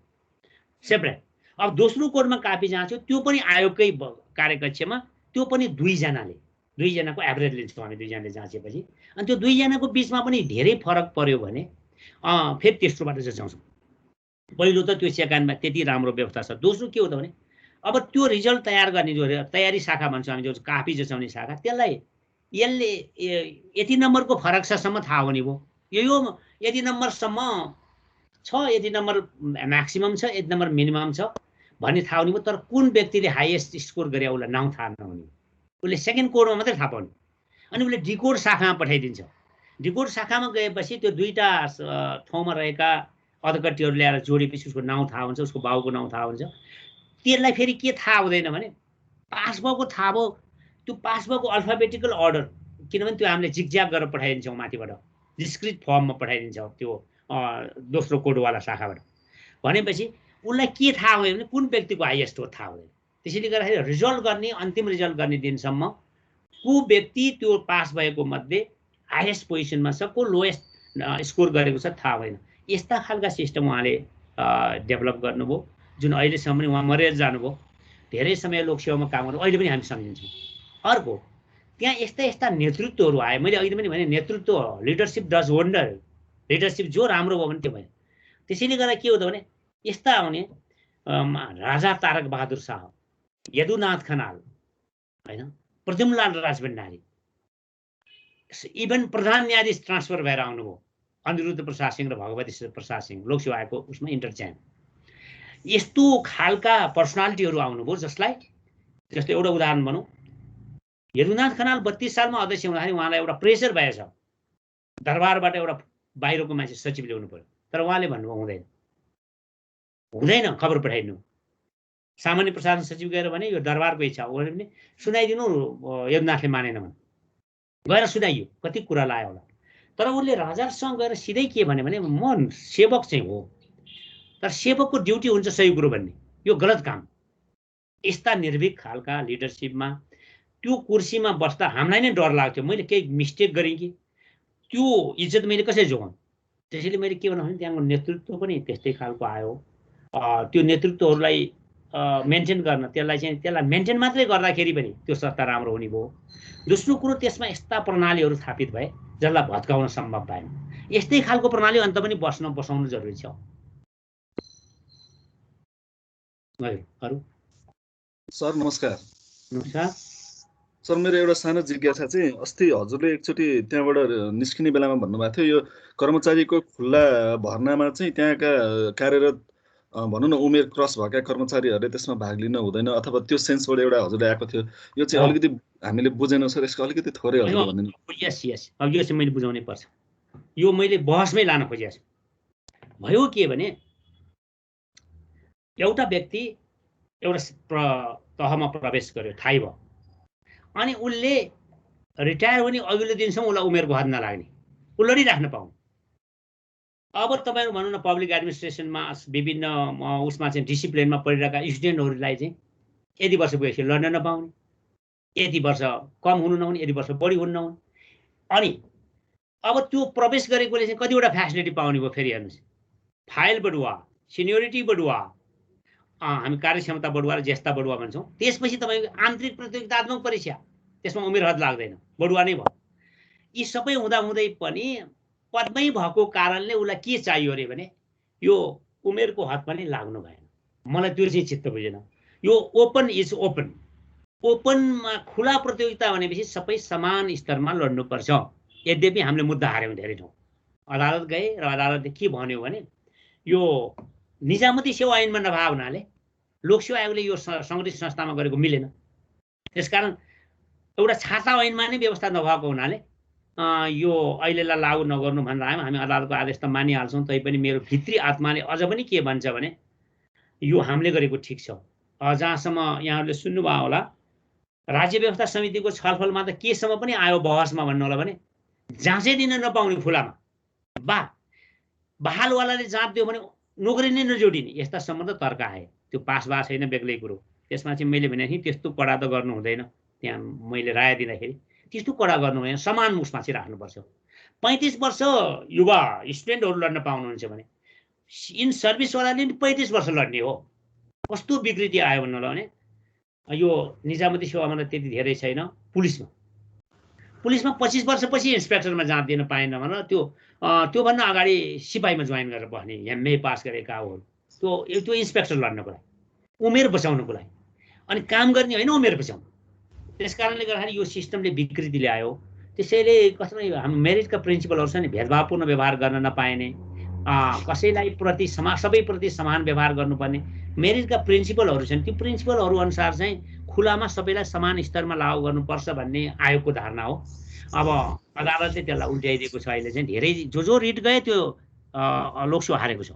सेपरेट। अब दोस्रो कोडमा कापी जाँच्यो, त्यो पनि आयोगकै कार्यकक्षमा, त्यो पनि दुईजनाको एभरेज लिन्छौँ हामी, दुईजनाले जाँचेपछि। अनि त्यो दुईजनाको बिचमा पनि धेरै फरक पर्यो भने फेरि तेस्रोबाट जान्छौँ। पहिलो त त्यो सेकेन्डमा त्यति राम्रो व्यवस्था छ। दोस्रो के हो त भने अब त्यो रिजल्ट तयार गर्ने जो तयारी शाखा भन्छौँ हामी, जो कापी जचाउने शाखा, त्यसलाई यसले यति नम्बरको फरक छसम्म थाहा हुने भयो, यो यति नम्बरसम्म छ, यति नम्बर म्याक्सिमम छ, यति नम्बर मिनिमम छ भन्ने थाहा हुने भयो। तर कुन व्यक्तिले हाइएस्ट स्कोर गरे उसलाई नाउँ थाहा नहुने, उसले सेकेन्ड कोडमा मात्रै थाहा पाउने। अनि उसले डिकोड शाखामा पठाइदिन्छ। डिकोड शाखामा गएपछि त्यो दुईटा ठाउँमा रहेका अधकट्टीहरू ल्याएर जोडेपछि उसको नाउँ थाहा हुन्छ, उसको बाउको नाउँ थाहा हुन्छ। त्यसलाई फेरि के थाहा हुँदैन भने पास भएको थाहा भयो, त्यो पास भएको अल्फाबेटिकल अर्डर, किनभने त्यो हामीले जिगज्याग गरेर पठाइदिन्छौँ माथिबाट, डिस्क्रिट फर्ममा पठाइदिन्छ त्यो दोस्रो कोडवाला शाखाबाट। भनेपछि उसलाई के थाहा हुँदैन भने कुन व्यक्तिको हाइएस्ट हो थाहा हुँदैन। त्यसैले गर्दाखेरि रिजल्ट गर्ने, अन्तिम रिजल्ट गर्ने दिनसम्म को व्यक्ति त्यो पास भएको मध्ये हाइएस्ट पोजिसनमा छ, को लोएस्ट स्कोर गरेको छ थाहा हुँदैन। यस्ता खालका सिस्टम उहाँले डेभलप गर्नुभयो, जुन अहिलेसम्म पनि उहाँ मरेर जानुभयो। धेरै समय लोकसेवामा काम गर्नु अहिले पनि हामी सम्झिन्छौँ। अर्को त्यहाँ यस्ता यस्ता नेतृत्वहरू आए। मैले अहिले पनि भने नेतृत्व, लिडरसिप डज वन्डर। लिडरसिप जो राम्रो भयो भने त्यो भयो। त्यसैले गर्दा के हो त भने यस्ता आउने राजा तारक बहादुर शाह, यदुनाथ खनाल, होइन, प्रद्युम्नलाल राजभण्डारी, इभन प्रधान न्यायाधीश ट्रान्सफर भएर आउनुभयो, अनिरुद्ध प्रसाद सिंह र भगवती प्रसाद सिंह लोकसेवा आएको उसमा इन्टरचेन्ज। यस्तो खालका पर्सनालिटीहरू आउनुभयो जस्तै एउटा उदाहरण भनौँ, यदुनाथ खनाल 32 सालमा अध्यक्ष हुँदाखेरि उहाँलाई एउटा प्रेसर भएछ, दरबारबाट एउटा बाहिरको मान्छे सचिव ल्याउनु पर्यो, तर उहाँले भन्नुभयो हुँदैन खबर पठाइदिनु। सामान्य प्रशासन सचिव गएर भने यो दरबारको इच्छा हो भने सुनाइदिनु, यदुनाथले मानेन भने गएर सुनाइयो, कति कुरा लायो होला। तर उसले राजासँग गएर सिधै के भने म सेवक चाहिँ हो, तर सेवकको ड्युटी हुन्छ सही कुरो भन्ने, यो गलत काम। यस्ता निर्भीक खालका लिडरसिपमा त्यो कुर्सीमा बस्दा हामीलाई नै डर लाग्थ्यो, मैले केही मिस्टेक गरेँ कि त्यो इज्जत मैले कसरी जोगाउँ। त्यसैले मैले के भन्नु भने त्यहाँको नेतृत्व पनि त्यस्तै खालको आयो। त्यो नेतृत्वहरूलाई मेन्टेन गर्न, त्यसलाई मेन्टेन मात्रै गर्दाखेरि पनि त्यो सत्ता राम्रो हुने भयो। दोस्रो कुरो त्यसमा यस्ता प्रणालीहरू स्थापित भए जसलाई भत्काउन सम्भव भएन। यस्तै खालको प्रणाली अन्त पनि बसाउनु जरुरी छ। अरू सर नमस्कार। नमस्कार सर, मेरो एउटा सानो जिज्ञासा चाहिँ अस्ति हजुरले एकचोटि त्यहाँबाट निस्किने बेलामा भन्नुभएको थियो यो कर्मचारीको खुल्ला भर्नामा चाहिँ त्यहाँका कार्यरत भनौँ न उमेर क्रस भएका कर्मचारीहरूले त्यसमा भाग लिन हुँदैन अथवा त्यो सेन्सबाट एउटा हजुरले आएको थियो। यो चाहिँ अलिकति हामीले बुझेनौँ सर, यसको अलिकति थोरै हजुरले भनिदिनु। यस अब यो चाहिँ मैले बुझाउनै पर्छ। यो मैले बहसमै लान खोजेको छु। भयो के भने एउटा व्यक्ति एउटा तहमा प्रवेश गर्यो, थाहै भयो, अनि उसले रिटायर हुने अघिल्लो दिनसम्म उसलाई उमेरको हद नलाग्ने, ऊ लडिराख्न पाउने। अब तपाईँहरू भनौँ न पब्लिक एडमिनिस्ट्रेसनमा विभिन्न उसमा चाहिँ डिसिप्लिनमा पढिरहेका स्टुडेन्टहरूलाई चाहिँ यति वर्ष पुगेपछि लड्न नपाउने, यति वर्ष कम हुनु नहुने, यति वर्ष बढी हुनु नहुने। अनि अब त्यो प्रवेश गरेकोले चाहिँ कतिवटा फेसिलिटी पाउने भयो फेरि हेर्नुहोस्, फाइल बढुवा, सिनियोरिटी बढुवा, हामी कार्यक्षमता बढुवा र ज्येष्ठता बढुवा भन्छौँ। त्यसपछि तपाईँको आन्तरिक प्रतियोगितात्मक परीक्षा, त्यसमा उमेर हद लाग्दैन, बढुवा नै भयो। यी सबै हुँदाहुँदै पनि पदमै भएको कारणले उसलाई के चाहियो अरे भने यो उमेरको हद पनि लाग्नु भएन। मलाई त्यो चाहिँ चित्त बुझेन। यो ओपन इज ओपन, ओपनमा खुला प्रतियोगिता भनेपछि सबै समान स्तरमा लड्नुपर्छ। यद्यपि हामीले मुद्दा हार्यौँ धेरै ठाउँ, अदालत गए र अदालतले के भन्यो भने यो निजामती सेवा ऐनमा नभए हुनाले लोकसेवा आयोगले यो सङ्गठित संस्थामा गरेको मिलेन। त्यसकारण एउटा छाता ऐनमा नै व्यवस्था नभएको हुनाले यो अहिलेलाई लागू नगर्नु भनेर आयौँ। हामी अदालतको आदेश त मानिहाल्छौँ, तैपनि मेरो भित्री आत्माले अझ पनि के भन्छ भने यो हामीले गरेको ठिक छ। जहाँसम्म यहाँहरूले सुन्नुभयो होला, राज्य व्यवस्था समितिको छलफलमा त केसम्म पनि आयो बहसमा भन्नु होला भने जाँचै दिन नपाउने खुलामा, बहालवालाले जाँच दियो भने नोकरी नै नजोडिने, यस्तासम्म त तर्क आए। त्यो पास भएको छैन बेग्लै कुरो। त्यसमा चाहिँ मैले भने त्यस्तो कडा त गर्नु हुँदैन। त्यहाँ मैले राय दिँदाखेरि त्यस्तो कडा गर्नु हुँदैन, समान उसमा चाहिँ राख्नुपर्छ। 35 वर्ष युवा स्टुडेन्टहरू लड्न पाउनुहुन्छ भने इन सर्भिसवालाले 35 वर्ष लड्ने हो। कस्तो विकृति आयो भन्नु होला भने यो निजामती सेवामा त त्यति धेरै छैन। पुलिसमा 25 वर्षपछि इन्सपेक्टरमा जाँच दिन पाएन भनेर त्योभन्दा अगाडि सिपाहीमा जोइन गरेर बस्ने एमए पास गरेका हो। त्यो इन्सपेक्टर लड्नको लागि, उमेर बचाउनको लागि, अनि काम गर्ने होइन उमेर बचाउनु। त्यस कारणले गर्दाखेरि यो सिस्टमले विकृति ल्यायो। त्यसैले कस्तो हाम्रो मेरिटका प्रिन्सिपलहरू छ नि, भेदभावपूर्ण व्यवहार गर्न नपाइने, कसैलाई प्रति सबैप्रति समान व्यवहार गर्नुपर्ने मेरिटका प्रिन्सिपलहरू छन्। त्यो प्रिन्सिपलहरू अनुसार चाहिँ खुलामा सबैलाई समान स्तरमा लागू गर्नुपर्छ भन्ने आयोगको धारणा हो। अब अदालतले त्यसलाई उल्ट्याइदिएको छ। अहिले चाहिँ धेरै जो रिट गए त्यो लोकसेवा हारेको छ।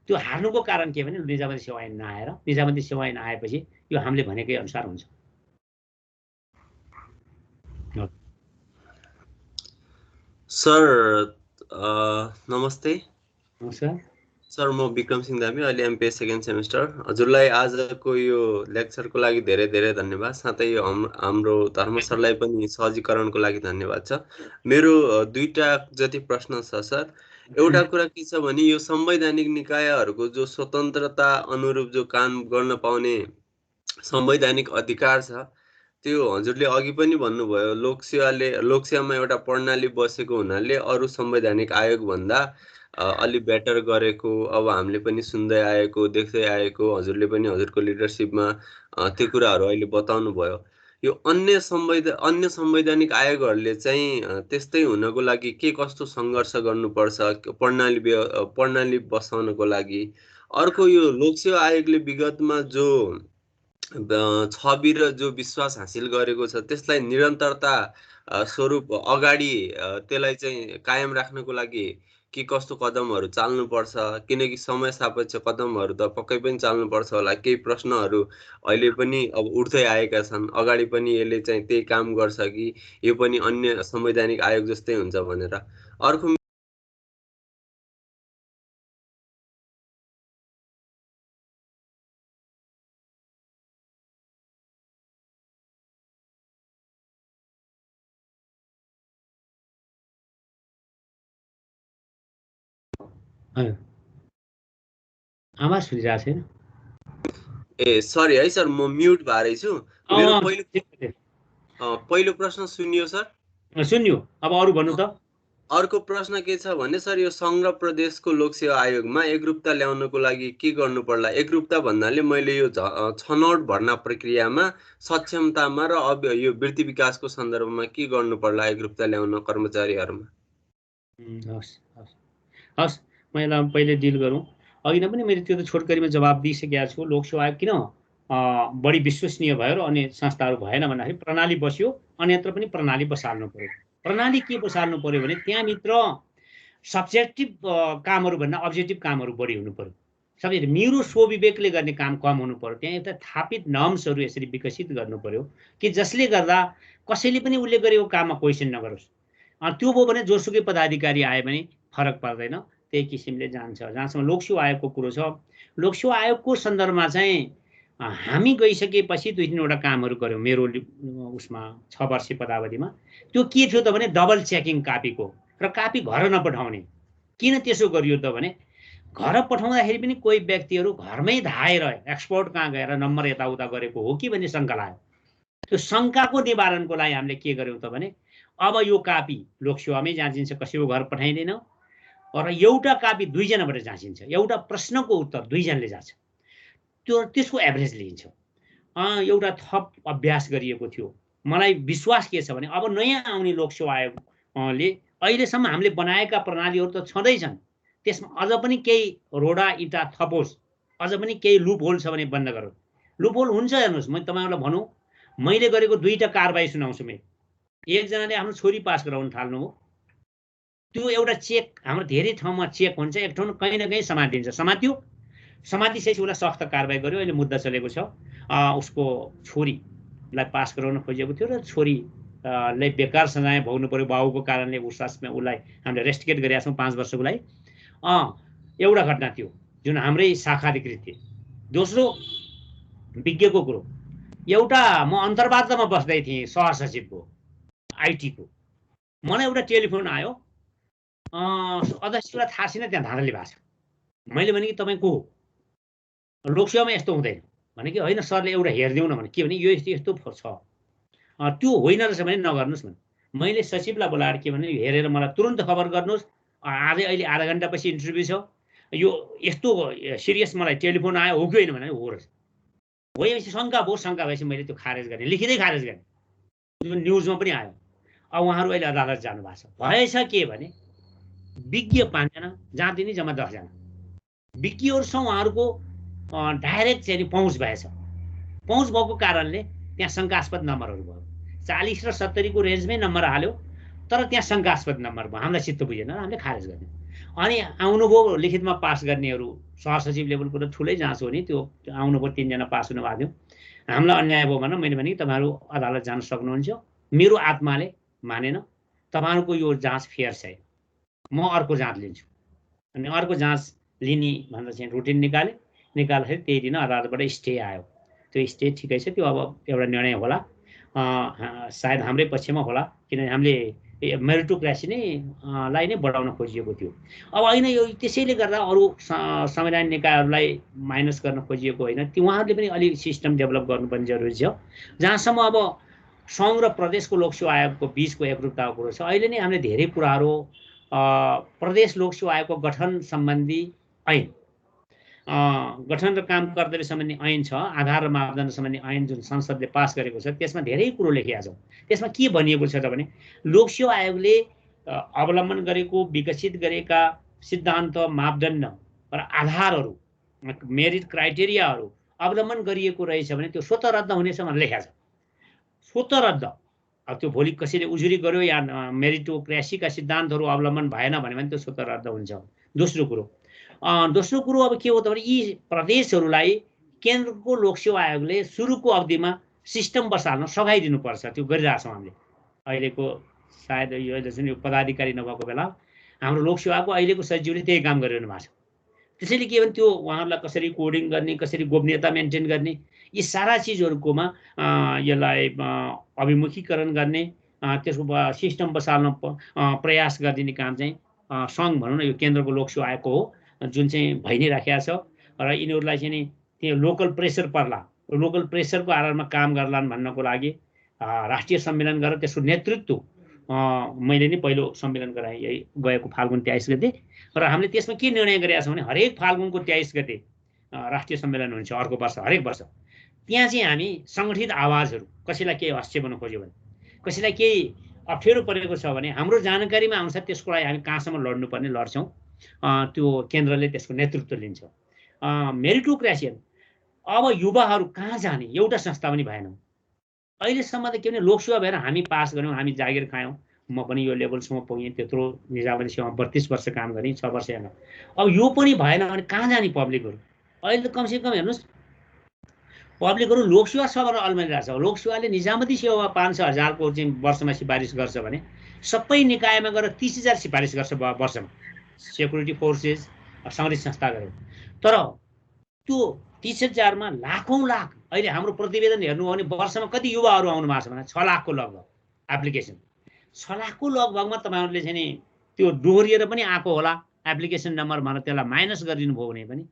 त्यो हार्नुको कारण के भने निजामती सेवा ऐन नआएर, निजामती सेवा ऐन आएपछि यो हामीले भनेकै अनुसार हुन्छ। सर नमस्ते। नमस्कार सर, म विक्रम सिंह धामी, अहिले एमपिएस सेकेन्ड सेमेस्टर। हजुरलाई आजको यो लेक्चरको लागि धेरै धेरै धन्यवाद। साथै यो हाम्रो धर्म सरलाई पनि सहजीकरणको लागि धन्यवाद छ। मेरो दुईटा जति प्रश्न छ सर। एउटा कुरा के छ भने यो संवैधानिक निकायहरूको जो स्वतन्त्रता अनुरूप जो काम गर्न पाउने संवैधानिक अधिकार छ, त्यो हजुरले अघि पनि भन्नुभयो, लोकसेवामा एउटा प्रणाली बसेको हुनाले अरू संवैधानिक आयोग भन्दा अलि बेटर गरेको अब हामीले पनि सुन्दै आएको, देख्दै आएको, हजुरले पनि हजुरको लिडरसिपमा त्यो कुराहरू अहिले बताउनु भयो। यो अन्य संवैधानिक आयोगहरूले चाहिँ त्यस्तै हुनको लागि के कस्तो सङ्घर्ष गर्नुपर्छ प्रणाली बसाउनको लागि? अर्को, यो लोकसेवा आयोगले विगतमा जो छवि र जो विश्वास हासिल गरेको छ त्यसलाई निरन्तरता स्वरूप अगाडि त्यसलाई चाहिँ कायम राख्नको लागि के कस्तो कदमहरू चाल्नुपर्छ? किनकि समय सापेक्ष कदमहरू त पक्कै पनि चाल्नुपर्छ होला। केही प्रश्नहरू अहिले पनि अब उठ्दै आएका छन्, अगाडि पनि यसले चाहिँ त्यही काम गर्छ कि यो पनि अन्य संवैधानिक आयोग जस्तै हुन्छ भनेर। अर्को आवाज सुनिरहेको छैन? सरी है सर, म म्युट भएरै छु। मेरो पहिलो प्रश्न सुनियो सर? सुन्यो। अब अरू भन्नु त। अर्को प्रश्न के छ भने सर, यो संघ र प्रदेशको लोकसेवा आयोगमा एकरूपता ल्याउनको लागि के गर्नु पर्ला? एकरूपता भन्नाले मैले यो छनौट भर्ना प्रक्रियामा सक्षमतामा र अब यो वृत्ति विकासको सन्दर्भमा के गर्नु पर्ला एकरूपता ल्याउन कर्मचारीहरूमा? हस्, म यसलाई पहिले डिल गरौँ। अघि नै पनि मैले त्यो त छोटकरीमा जवाब दिइसकेको छु। लोकसेवा आयोग किन बढी विश्वसनीय भयो र अन्य संस्थाहरू भएन भन्दाखेरि प्रणाली बस्यो, अन्यत्र पनि प्रणाली बसाल्नु पर्यो। प्रणाली के बसाल्नु पर्यो भने त्यहाँभित्र सब्जेक्टिभ कामहरू भन्दा अब्जेक्टिभ कामहरू बढी हुनु पर्यो। सबै मेरो स्वविवेकले गर्ने काम कम हुनु पर्यो। त्यहाँ एउटा थापित नर्म्सहरू यसरी विकसित गर्नु पर्यो कि जसले गर्दा कसैले पनि उसले गरेको काममा क्वेसन नगरोस्। त्यो भयो भने जोसुकै पदाधिकारी आयो भने फरक पर्दैन, त्यही किसिमले जान्छ। जहाँसम्म लोकसेवा आयोगको कुरो छ, लोकसेवा आयोगको सन्दर्भमा चाहिँ हामी गइसकेपछि 2-3वटा कामहरू गऱ्यौँ मेरो उसमा 6 वर्षीय पदावधिमा। त्यो के थियो त भने डबल चेकिङ कापीको र कापी घर नपठाउने। किन त्यसो गरियो त भने घर पठाउँदाखेरि पनि कोही व्यक्तिहरू घरमै धाएर एक्सपोर्ट कहाँ गएर नम्बर यताउता गरेको हो कि भन्ने शङ्का लाग्यो। त्यो शङ्काको निवारणको लागि हामीले के गर्यौँ त भने अब यो कापी लोकसेवामै जाँचिन्छ, कसैको घर पठाइँदैन र एउटा कापी 2 जनाबाट जाँचिन्छ। एउटा प्रश्नको उत्तर 2 जनाले जान्छ, त्यसको एभरेज लिइन्छ। एउटा थप अभ्यास गरिएको थियो। मलाई विश्वास के छ भने अब नयाँ आउने लोकसेवा आयोगले अहिलेसम्म हामीले बनाएका प्रणालीहरू त छँदैछन्, त्यसमा अझ पनि केही रोडा इँटा थपोस्, अझ पनि केही लुप होल छ भने बन्द गरोस्। लुप होल हुन्छ हेर्नुहोस्, म तपाईँहरूलाई भनौँ, मैले गरेको 2टा कारबाही सुनाउँछु। मैले एकजनाले आफ्नो छोरी पास गराउन थाल्नु हो, त्यो एउटा चेक हाम्रो धेरै ठाउँमा चेक हुन्छ, एक ठाउँमा कहीँ न कहीँ समातिन्छ, समातिसकेपछि उसलाई सख्त कारबाही गर्यो। अहिले मुद्दा चलेको छ, उसको छोरीलाई पास गराउन खोजेको थियो र छोरीले बेकार सजाय भोग्नु पर्यो बाबुको कारणले। उसलाई हामीले रेस्टिकेट गरेका छौँ 5 वर्षको लागि। एउटा घटना थियो जुन हाम्रै शाखाधिकृत थिए। दोस्रो विज्ञको कुरो, एउटा म अन्तर्वार्तामा बस्दै थिएँ सहसचिवको आइटीको, मलाई एउटा टेलिफोन आयो, अध्यक्षलाई थाहा छैन त्यहाँ धाँधली भएको छ। मैले भने कि तपाईँ को हो? लोकसेवामा यस्तो हुँदैन भने कि होइन सरले एउटा हेरिदिउँ न भने के भने यो यस्तो छ, त्यो होइन रहेछ भने नगर्नुहोस् भने। मैले सचिवलाई बोलाएर के भने हेरेर मलाई तुरन्त खबर गर्नुहोस्, अहिले आधा घन्टापछि इन्टरभ्यू छ, यो यस्तो सिरियस मलाई टेलिफोन आयो हो कि होइन भने हो रहेछ। भएपछि शङ्का भयो, शङ्का भएपछि मैले त्यो खारेज गरेँ, लिखिँदै खारेज गरेँ। त्यो न्युजमा पनि आयो। अब उहाँहरू अहिले अदालत जानुभएको छ। भएछ के भने विज्ञ 5 जना, जहाँ दिने जम्मा 10 जना विज्ञहरूसँग उहाँहरूको डाइरेक्ट चाहिँ पहुँच भएछ। पहुँच भएको कारणले त्यहाँ शङ्कास्पद नम्बरहरू भयो। 40 र 70 को रेन्जमै नम्बर हाल्यो, तर त्यहाँ शङ्कास्पद नम्बर भयो, हामीलाई चित्त बुझेन, हामीले खारेज गर्ने। अनि आउनुभयो लिखितमा पास गर्नेहरू, सहसचिव लेभलको त ठुलै जाँच हो नि, त्यो आउनुभयो 3 जना पास हुनुभएको थियो। हामीलाई अन्याय भयो भने मैले भने तपाईँहरू अदालत जान सक्नुहुन्छ, मेरो आत्माले मानेन, तपाईँहरूको यो जाँच फेयर छैन, म अर्को जाँच लिन्छु। अनि अर्को जाँच लिने भनेर चाहिँ रुटिन निकाल्दाखेरि त्यही दिन अदालतबाट स्टे आयो। त्यो स्टे ठिकै छ, त्यो अब एउटा निर्णय होला, सायद हाम्रै पक्षमा होला, किनभने हामीले मेरिटोक्रेसी नै लाई नै बढाउन खोजिएको थियो। अब होइन, यो त्यसैले गर्दा अरू संवैधानिक निकायहरूलाई माइनस गर्न खोजिएको होइन, उहाँहरूले पनि अलिक सिस्टम डेभलप गर्नुपर्ने जरुरी छ। जहाँसम्म अब सङ्घ र प्रदेशको लोकसेवा आयोगको बिचको एकरूपताको कुरो छ, अहिले नै हामीले धेरै कुराहरू प्रदेश लोकसेवा आयोगको गठन सम्बन्धी ऐन, गठन र काम कर्तव्य सम्बन्धी ऐन छ, आधार र मापदण्ड सम्बन्धी ऐन जुन संसदले पास गरेको छ, त्यसमा धेरै कुरो लेखिएको छ। त्यसमा के भनिएको छ त भने लोकसेवा आयोगले अवलम्बन गरेको विकसित गरेका सिद्धान्त, मापदण्ड र आधारहरू, मेरिट क्राइटेरियाहरू अवलम्बन गरिएको रहेछ भने त्यो स्वतः रद्द हुनेछ भनेर लेखेको छ। स्वतः रद्द। अब त्यो भोलि कसैले उजुरी गर्यो या मेरिटोक्रेसीका सिद्धान्तहरू अवलम्बन भएन भने त्यो स्वतः रद्द हुन्छ। दोस्रो कुरो अब के हो त भने यी प्रदेशहरूलाई केन्द्रको लोकसेवा आयोगले सुरुको अवधिमा सिस्टम बसाल्न सघाइदिनुपर्छ। त्यो गरिरहेछौँ हामीले। अहिलेको सायद यो पदाधिकारी नभएको बेला हाम्रो लोकसेवाको अहिलेको सचिवले त्यही काम गरिरहनु भएको छ। त्यसैले के भने त्यो उहाँहरूलाई कसरी कोडिङ गर्ने, कसरी गोपनीयता मेन्टेन गर्ने, यी सारा चिजहरूकोमा यसलाई अभिमुखीकरण गर्ने, त्यसको सिस्टम बसाल्न प्रयास गरिदिने काम चाहिँ सङ्घ भनौँ न, यो केन्द्रको लोकसेवा आयोगको हो, जुन चाहिँ भइ नै राखेको छ। र यिनीहरूलाई चाहिँ नि त्यो लोकल प्रेसर पर्ला, लोकल प्रेसरको आधारमा काम गर्लान् भन्नको लागि राष्ट्रिय सम्मेलन गरेर त्यसको नेतृत्व मैले नै पहिलो सम्मेलन गराएँ, यही गएको फाल्गुन 23 गते। र हामीले त्यसमा के निर्णय गरेका छौँ भने हरेक फाल्गुनको 23 गते राष्ट्रिय सम्मेलन हुन्छ अर्को वर्ष, हरेक वर्ष। त्यहाँ चाहिँ हामी सङ्गठित आवाजहरू, कसैलाई केही हस्ते बन्न खोज्यो भने, कसैलाई केही अप्ठ्यारो परेको छ भने हाम्रो जानकारीमा आउँछ, त्यसको लागि हामी कहाँसम्म लड्नुपर्ने लड्छौँ, त्यो केन्द्रले त्यसको नेतृत्व लिन्छ। मेरिटोक्रेसी अब युवाहरू कहाँ जाने, एउटा संस्था पनि भएन अहिलेसम्म त। के भने लोकसेवा भएर हामी पास गऱ्यौँ, हामी जागिर खायौँ, म पनि यो लेभलसम्म पुगेँ, त्यत्रो निजामती सेवामा 32 वर्ष काम गरेँ, 6 वर्ष होइन। अब यो पनि भएन भने कहाँ जाने पब्लिकहरू? अहिले त कमसेकम हेर्नुहोस्, पब्लिकहरू लोकसेवा सबै अल्मलिरहेको छ। लोकसेवाले निजामती सेवा 500 हजारको चाहिँ वर्षमा सिफारिस गर्छ भने सबै निकायमा गएर 30,000 सिफारिस गर्छ वर्षमा, सेक्युरिटी फोर्सेस सङ्गठित संस्था गरेर। तर त्यो 30,000 मा लाखौँ लाख, अहिले हाम्रो प्रतिवेदन हेर्नु हो भने वर्षमा कति युवाहरू आउनु भएको छ भने 6 लाखको लगभग एप्लिकेसन। 6 लाखको लगभगमा तपाईँहरूले चाहिँ नि त्यो दोहोरिएर पनि आएको होला एप्लिकेसन नम्बर भनेर त्यसलाई माइनस गरिदिनु भयो भने पनि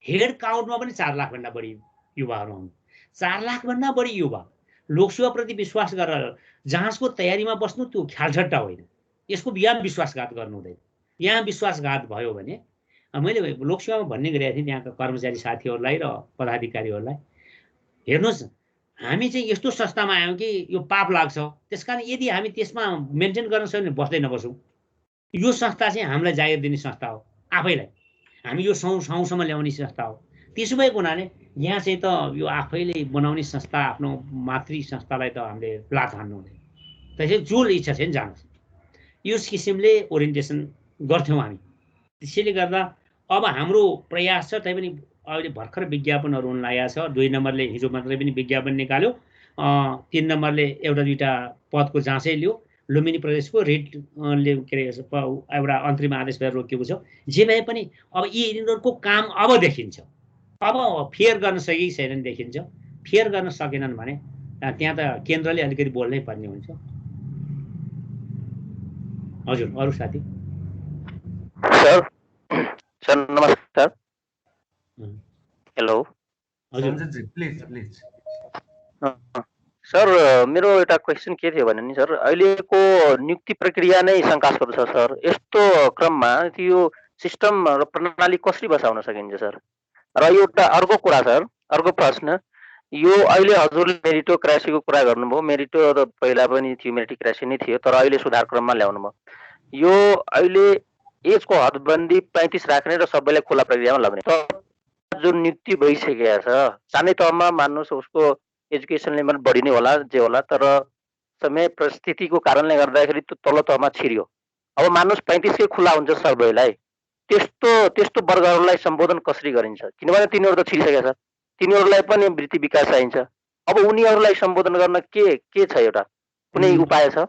हेड काउन्टमा पनि 4 लाखभन्दा बढी युवाहरू आउनु। 4 लाखभन्दा बढी युवा लोकसेवाप्रति विश्वास गरेर जाँचको तयारीमा बस्नु, त्यो ख्यालठट्टा होइन। यसको यहाँ विश्वासघात गर्नु हुँदैन। यहाँ विश्वासघात भयो भने मैले लोकसेवामा भन्ने गरेको थिएँ त्यहाँका कर्मचारी साथीहरूलाई र पदाधिकारीहरूलाई, हेर्नुहोस् हामी चाहिँ यस्तो संस्थामा आयौँ कि यो पाप लाग्छ, त्यसकारण यदि हामी त्यसमा मेन्टेन गर्न सक्यो भने बस्दै नबसौँ। यो संस्था चाहिँ हामीलाई जागिर दिने संस्था हो, आफैलाई हामी यो ठाउँसम्म ल्याउने संस्था हो। त्यसो भएको हुनाले यहाँ चाहिँ त यो आफैले बनाउने संस्था, आफ्नो मातृ संस्थालाई त हामीले लात हान्नु हुँदैन। त्यसैले जो इच्छा छ नि जानुहोस्, यस किसिमले ओरिएन्टेसन गर्थ्यौँ हामी। त्यसैले गर्दा अब हाम्रो प्रयास छ, तैपनि अहिले भर्खर विज्ञापनहरू हुन लागेको छ। 2 नम्बरले हिजो मात्रै पनि विज्ञापन निकाल्यो, 3 नम्बरले एउटा दुईटा पदको जाँचै लियो। लुम्बिनी प्रदेशको रिटले के अरे एउटा अन्तरिम आदेश भएर रोकिएको छ। जे भए पनि अब यिनीहरूको काम अब देखिन्छ, अब फेयर गर्न सकेको छैनन् देखिन्छ। फेयर गर्न सकेनन् भने त्यहाँ त केन्द्रले अलिकति बोल्नै पर्ने हुन्छ। हजुर, अरू साथी? सर नमस्कार। हेलो सर, मेरो एउटा क्वेसन के थियो भने नि सर, अहिलेको नियुक्ति प्रक्रिया नै शङ्कास्पद छ सर। यस्तो क्रममा यो सिस्टम र प्रणाली कसरी बसाउन सकिन्छ सर? र एउटा अर्को कुरा सर, अर्को प्रश्न, यो अहिले हजुरले मेरिटोक्रेसीको कुरा गर्नुभयो। मेरिटो त पहिला पनि थियो, मेरिटोक्रेसी नै थियो, तर अहिले सुधार क्रममा ल्याउनु भयो। यो अहिले एजको हदबन्दी 35 राख्ने र सबैलाई खुला प्रक्रियामा लग्ने, जुन नियुक्ति भइसकेको छ सानै तहमा मान्नुहोस् उसको एजुकेसन लेभल बढी नै होला जे होला, तर समय परिस्थितिको कारणले गर्दाखेरि त्यो तल्लो तहमा छिर्यो। अब मानुस 35 कै खुला हुन्छ सर्वेलाई, त्यस्तो वर्गहरूलाई सम्बोधन कसरी गरिन्छ? किनभने तिनीहरू त छिरिसकेका छ, तिनीहरूलाई पनि वृत्ति विकास चाहिन्छ। अब उनीहरूलाई सम्बोधन गर्न के छ, एउटा कुनै उपाय छ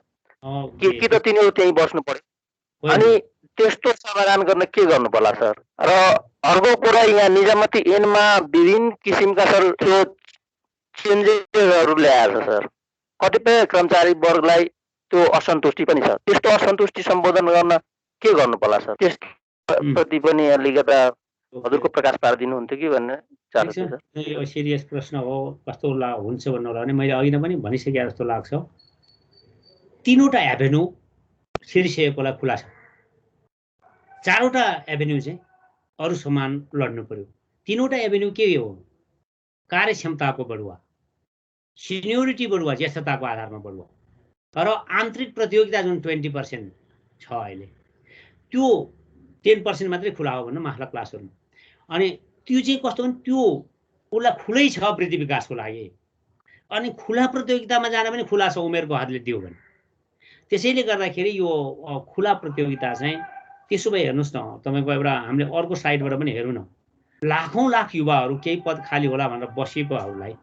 कि त तिनीहरू त्यहीँ बस्नु पर्यो? अनि त्यस्तो समाधान गर्न के गर्नु पर्ला सर? र अर्को कुरा, यहाँ निजामती ऐनमा विभिन्न किसिमका सर त्यो चेन्जेसहरू ल्याएर सर कतिपय कर्मचारी वर्गलाई त्यो असन्तुष्टि पनि छ। त्यस्तो असन्तुष्टि सम्बोधन गर्न के गर्नु पर्ला सर? त्यसप्रति पनि अलिकता हजुरको प्रकाश पारिदिनुहुन्थ्यो कि भन्ने चाहन्छु सर। यो सिरियस प्रश्न हो, कस्तो हुन्छ भन्नु होला भने मैले अघि नै पनि भनिसके जस्तो लाग्छ। 3वटा एभेन्यू छिरिसकेकोलाई खुला छ, 4वटा एभेन्यू चाहिँ अरू समान लड्नु पर्यो। 3वटा एभेन्यू के हो? कार्यक्षमताको बढुवा, सिनियोरिटी बढुवा, ज्येष्ठताको आधारमा बढुवा, तर आन्तरिक प्रतियोगिता जुन 20% छ अहिले, त्यो 10% मात्रै खुला हो भन्नु मास्टर क्लासहरूमा। अनि त्यो चाहिँ कस्तो भने त्यो उसलाई खुलै छ वृद्धि विकासको लागि, अनि खुला प्रतियोगितामा जान पनि खुला छ उमेरको हदले दियो भने। त्यसैले गर्दाखेरि यो खुला प्रतियोगिता चाहिँ त्यसो भए हेर्नुहोस् न, तपाईँको एउटा हामीले अर्को साइडबाट पनि हेरौँ न, लाखौँ लाख युवाहरू केही पद खाली होला भनेर बसेकोहरूलाई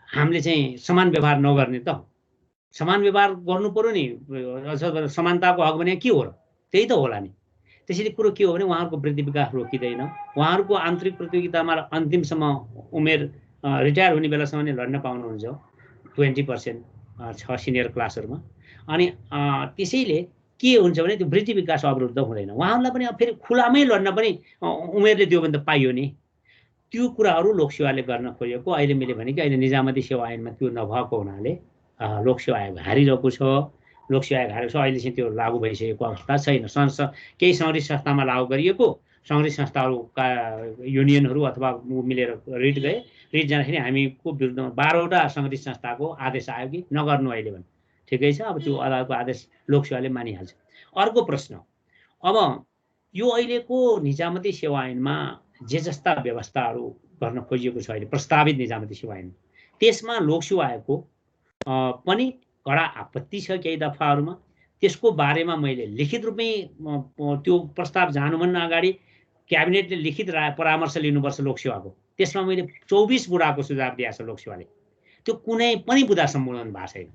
हामीले चाहिँ समान व्यवहार नगर्ने त? समान व्यवहार गर्नु पर्यो नि, समानताको हक भने के हो र? त्यही त होला नि। त्यसैले कुरो के हो भने उहाँहरूको वृद्धि विकास रोकिँदैन, उहाँहरूको आन्तरिक प्रतियोगितामा अन्तिमसम्म उमेर रिटायर हुने बेलासम्म नै लड्न पाउनुहुन्छ 20% छ सिनियर क्लासहरूमा। अनि त्यसैले के हुन्छ भने त्यो वृद्धि विकास अवरुद्ध हुँदैन। उहाँहरूलाई पनि फेरि खुलामै लड्न पनि उमेरले दियो भने त पाइयो नि। त्यो कुराहरू लोकसेवाले गर्न खोजेको, अहिले मैले भने कि अहिले निजामती सेवा ऐनमा त्यो नभएको हुनाले लोकसेवा आयोग हारिरहेको छ। लोकसेवा आयोग हारेको छ, अहिले चाहिँ त्यो लागू भइसकेको अवस्था छैन। केही सङ्घीय संस्थामा लागू गरिएको, सङ्घीय संस्थाहरूका युनियनहरू अथवा मिलेर रिट गए, रिट जाँदाखेरि हामीको विरुद्धमा 12वटा सङ्घीय संस्थाको आदेश आयो कि नगर्नु अहिले भने। ठिकै छ, अब त्यो अदालतको आदेश लोकसेवाले मानिहाल्छ। अर्को प्रश्न, अब यो अहिलेको निजामती सेवा ऐनमा जे जस्ता व्यवस्थाहरू गर्न खोजिएको छ अहिले प्रस्तावित निजामती सेवा ऐन, त्यसमा लोकसेवा आयोगको पनि कडा आपत्ति छ केही दफाहरूमा। त्यसको बारेमा मैले लिखित रूपमै त्यो प्रस्ताव जानुभन्दा अगाडि क्याबिनेटले लिखित परामर्श लिनुपर्छ लोकसेवाको। त्यसमा मैले 24 बुँदाको सुझाव दिएको छ लोकसेवाले, त्यो कुनै पनि बुँदा सम्बोधन भएको छैन।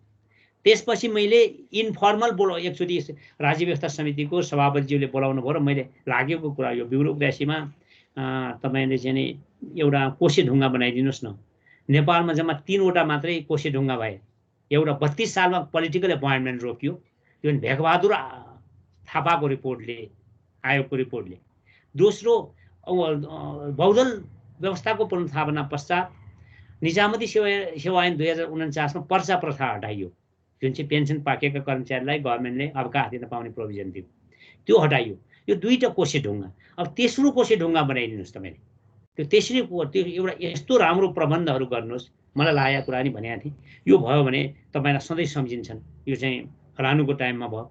त्यसपछि मैले इन्फर्मल एकचोटि राज्य व्यवस्था समितिको सभापतिज्यूले बोलाउनु भयो र मैले लागेको कुरा यो ब्युरोक्रेसीमा तपाईँले चाहिँ नि एउटा कोसे ढुङ्गा बनाइदिनुहोस् न। नेपालमा जम्मा 3वटा मात्रै कोसे ढुङ्गा भए। एउटा 32 सालमा पोलिटिकल एपोइन्टमेन्ट रोकियो, यो भेगबहादुर थापाको रिपोर्टले, आयोगको रिपोर्टले। दोस्रो, बहुदल व्यवस्थाको पुनर्स्थापना पश्चात निजामती सेवा ऐन 2049 मा पर्चा प्रथा हटाइयो, जुन चाहिँ पेन्सन पाकेका कर्मचारीलाई गभर्मेन्टले अवकाश दिन पाउने प्रोभिजन थियो, त्यो हटाइयो। यो 2टा कोसे ढुङ्गा। अब तेस्रो कोसे ढुङ्गा बनाइदिनुहोस् तपाईँले। त्यो त्यो एउटा यस्तो राम्रो प्रबन्धहरू गर्नुहोस्। मलाई लागेको कुरा नि भनेको थिएँ, यो भयो भने तपाईँलाई सधैँ सम्झिन्छन्, यो चाहिँ फलानुको टाइममा भयो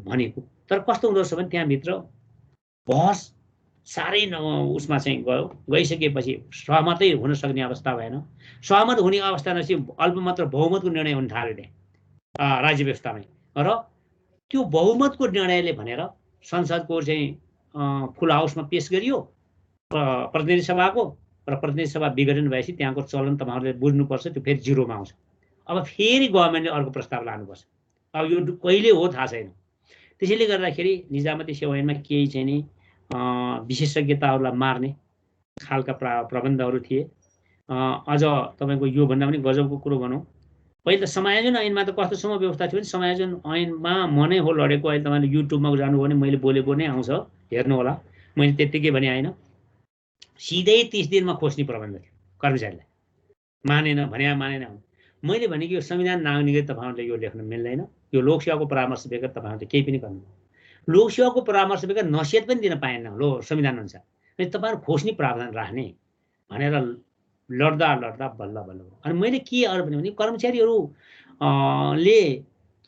भनेको। तर कस्तो हुँदो रहेछ भने त्यहाँभित्र बहस साह्रै उसमा चाहिँ गइसकेपछि सहमतै हुन सक्ने अवस्था भएन। सहमत हुने अवस्था नपछि अल्पमात्र बहुमतको निर्णय हुन थाल्यो त्यहाँ राज्य व्यवस्थामै। र त्यो बहुमतको निर्णयले भनेर संसदको चाहिँ फुल हाउसमा पेश गरियो प्रतिनिधि सभाको, र प्रतिनिधि सभा विघटन भएपछि त्यहाँको चलन तपाईँहरूले बुझ्नुपर्छ, त्यो फेरि 0मा आउँछ। अब फेरि गभर्मेन्टले अर्को प्रस्ताव लानुपर्छ। अब यो कहिले हो थाहा छैन। त्यसैले गर्दाखेरि निजामती सेवा ऐनमा केही चाहिँ नि विशेषज्ञताहरूलाई मार्ने खालका प्रबन्धहरू थिए। अझ तपाईँको योभन्दा पनि गजबको कुरो भनौँ, पहिले समायोजन ऐनमा त कस्तोसम्म व्यवस्था थियो भने समायोजन ऐनमा म नै हो लडेको। अहिले तपाईँले युट्युबमा जानुभयो भने मैले बोलेको नै आउँछ, हेर्नु होला। मैले त्यत्तिकै भने होइन, सिधै 30 दिनमा खोज्ने प्रबन्ध थियो कर्मचारीलाई। मानेन भने मानेन। मैले भने कि यो संविधान नागरिक तपाईँहरूले यो लेख्न मिल्दैन, यो लोकसेवाको परामर्श बेगर तपाईँहरूले केही पनि गर्नु। लोकसेवाको परामर्श बेगर नसिहत पनि दिन पाएन संविधान अनुसार। अनि तपाईँहरू खोज्ने प्रावधान राख्ने भनेर लड्दा लड्दा बल्ल बल्ल। अनि मैले के अरू भने कर्मचारीहरूले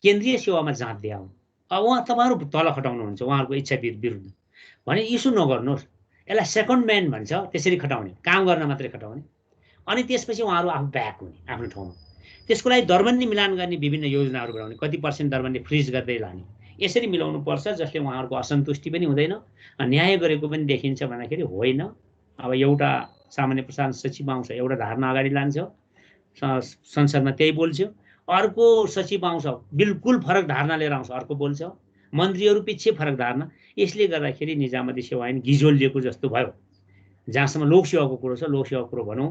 केन्द्रीय सेवामा जाँच दिए हुन्। अब उहाँ तपाईँहरू तल खटाउनुहुन्छ उहाँहरूको इच्छा विरुद्ध भने इसु नगर्नुहोस्। यसलाई सेकेन्ड म्यान भन्छ, त्यसरी खटाउने, काम गर्न मात्रै खटाउने। अनि त्यसपछि उहाँहरू आफू ब्याक हुने आफ्नो ठाउँमा। त्यसको लागि दरबन्दी मिलान गर्ने विभिन्न योजनाहरू बनाउने, कति % दरबन्दी फ्रिज गर्दै लाने, यसरी मिलाउनु पर्छ जसले उहाँहरूको असन्तुष्टि पनि हुँदैन, न्याय गरेको पनि देखिन्छ भन्दाखेरि होइन। अब एउटा सामान्य प्रशासन सचिव आउँछ, एउटा धारणा अगाडि लान्छ, संसदमा त्यही बोल्छ, अर्को सचिव आउँछ बिल्कुल फरक धारणा लिएर आउँछ, अर्को बोल्छ, मन्त्रीहरू पछि फरक धारणा। यसले गर्दाखेरि निजामती सेवा ऐन गिजोलिएको जस्तो भयो। जहाँसम्म लोकसेवाको कुरो छ, लोकसेवाको कुरो भनौँ,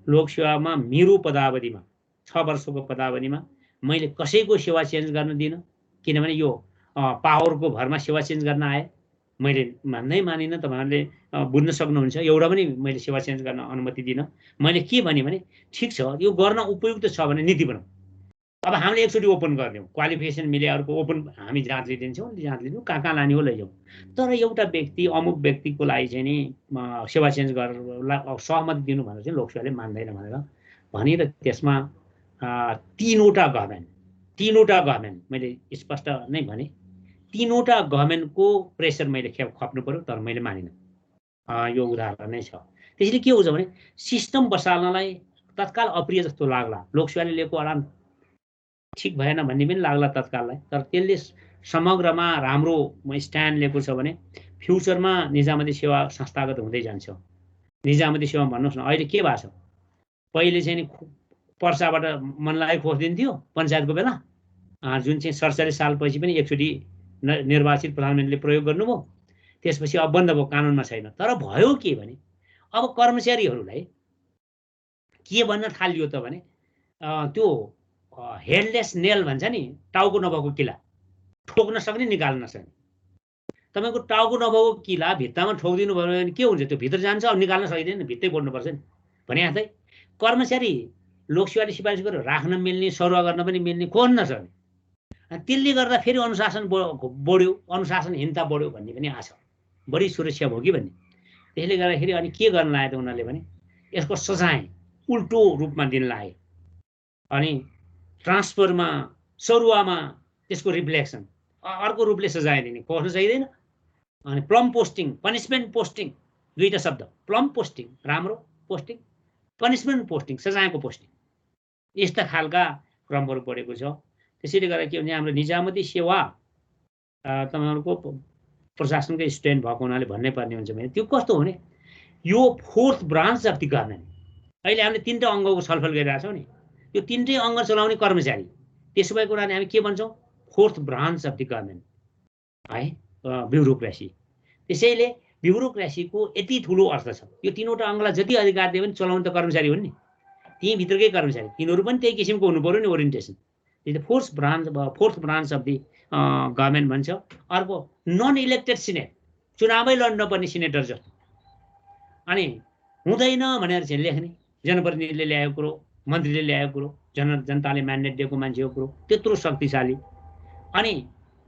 लोकसेवामा मेरो पदावधिमा 6 वर्षको पदावधिमा मैले कसैको सेवा चेन्ज गर्न दिनँ, किनभने यो पावरको भरमा सेवा चेन्ज गर्न आए। मैले मान्दै मानिनँ, तपाईँहरूले बुझ्न सक्नुहुन्छ, एउटा पनि मैले सेवा चेन्ज गर्न अनुमति दिनँ। मैले के भने ठिक छ यो गर्न उपयुक्त छ भने नीति बनाऊ। अब हामीले एकचोटि ओपन गरिदिउँ, क्वालिफिकेसन मिले अर्को ओपन हामी जाँच लिइदिन्छौँ, जाँच लिदिउँ, कहाँ लाने हो लैजाउँ। तर एउटा व्यक्ति अमुक व्यक्तिको लागि चाहिँ नि सेवा चेन्ज गरेर सहमति दिनु भनेर चाहिँ लोकसेवाले मान्दैन भनेर त्यसमा 3वटा गभर्मेन्ट मैले स्पष्ट नै भने, 3वटा गभर्मेन्टको प्रेसर मैले खप्नु पर्यो, तर मैले मानिनँ। यो उदाहरण नै छ। त्यसैले के हुन्छ भने सिस्टम बसाल्नलाई तत्काल अप्रिय जस्तो लाग्ला, लोकसेवाले लिएको अडान ठिक भएन भन्ने पनि लाग्ला तत्काललाई, तर त्यसले समग्रमा राम्रो स्ट्यान्ड लिएको छ भने फ्युचरमा निजामती सेवा संस्थागत हुँदै जान्छ। निजामती सेवा भन्नुहोस् न, अहिले के भएको छ, पहिले चाहिँ नि पर्साबाट मनलाई खोज दिन्थ्यो पञ्चायतको बेला, जुन चाहिँ 47 सालपछि पनि एकचोटि निर्वाचित प्रधानमन्त्रीले प्रयोग गर्नुभयो, त्यसपछि अब बन्द भयो, कानुनमा छैन। तर भयो के भने अब कर्मचारीहरूलाई के भन्न थालियो त भने त्यो हेडलेस नेल भन्छ नि, टाउको नभएको किला, ठोक्न सक्ने निकाल्न सक्ने। तपाईँको टाउको नभएको किला भित्तामा ठोकिदिनु भयो भने के हुन्छ, त्यो भित्र जान्छ, अब निकाल्न सकिँदैन, भित्रै बोल्नुपर्छ नि भने जस्तै कर्मचारी लोकसेवाले सिफारिस गरेर राख्न मिल्ने, सरुवा गर्न पनि मिल्ने, खोज्न सक्ने। त्यसले गर्दा फेरि अनुशासन बढ्यो, अनुशासनहीनता बढ्यो भन्ने पनि आछ, बढी सुरक्षा भयो कि भन्ने। त्यसले गर्दाखेरि अनि के गर्न लाग्यो त उनीहरूले भने यसको सजाय उल्टो रूपमा दिन लागे, अनि ट्रान्सफरमा सरुवामा त्यसको रिफ्लेक्सन अर्को रूपले सजाय दिने, खोज्न चाहिँदैन। अनि प्लम पोस्टिङ, पनिसमेन्ट पोस्टिङ, दुईटा शब्द, प्लम पोस्टिङ राम्रो पोस्टिङ, पनिसमेन्ट पोस्टिङ सजायको पोस्टिङ, यस्ता खालका क्रमहरू बढेको छ। त्यसैले गर्दा के भने हाम्रो निजामती सेवा तपाईँहरूको प्रशासनकै स्ट्यान्ड भएको हुनाले भन्नै पर्ने हुन्छ भने त्यो कस्तो हो भने यो 4th branch of the government. अहिले हामीले 3टा अङ्गको छलफल गरिरहेको छौँ नि, यो 3टै अङ्ग चलाउने कर्मचारी, त्यसो भएको हुनाले हामी के भन्छौँ, 4th branch of the government है, ब्युरोक्रेसी। त्यसैले ब्युरोक्रेसीको यति ठुलो अर्थ छ, यो 3वटा अङ्गलाई जति अधिकार दियो भने चलाउने त कर्मचारी हुन् नि, त्यही भित्रकै कर्मचारी, तिनीहरू पनि त्यही किसिमको हुनु पर्यो नि ओरिएन्टेसन। त्यसले 4th branch of the government भन्छ। अर्को नन इलेक्टेड सिनेट, चुनावै लड्न पर्ने सिनेटर जस्तो, अनि हुँदैन भनेर चाहिँ लेख्ने, जनप्रतिनिधिले ल्याएको कुरो, मन्त्रीले ल्याएको कुरो, जनताले म्यान्डेट दिएको मान्छेको कुरो त्यत्रो शक्तिशाली, अनि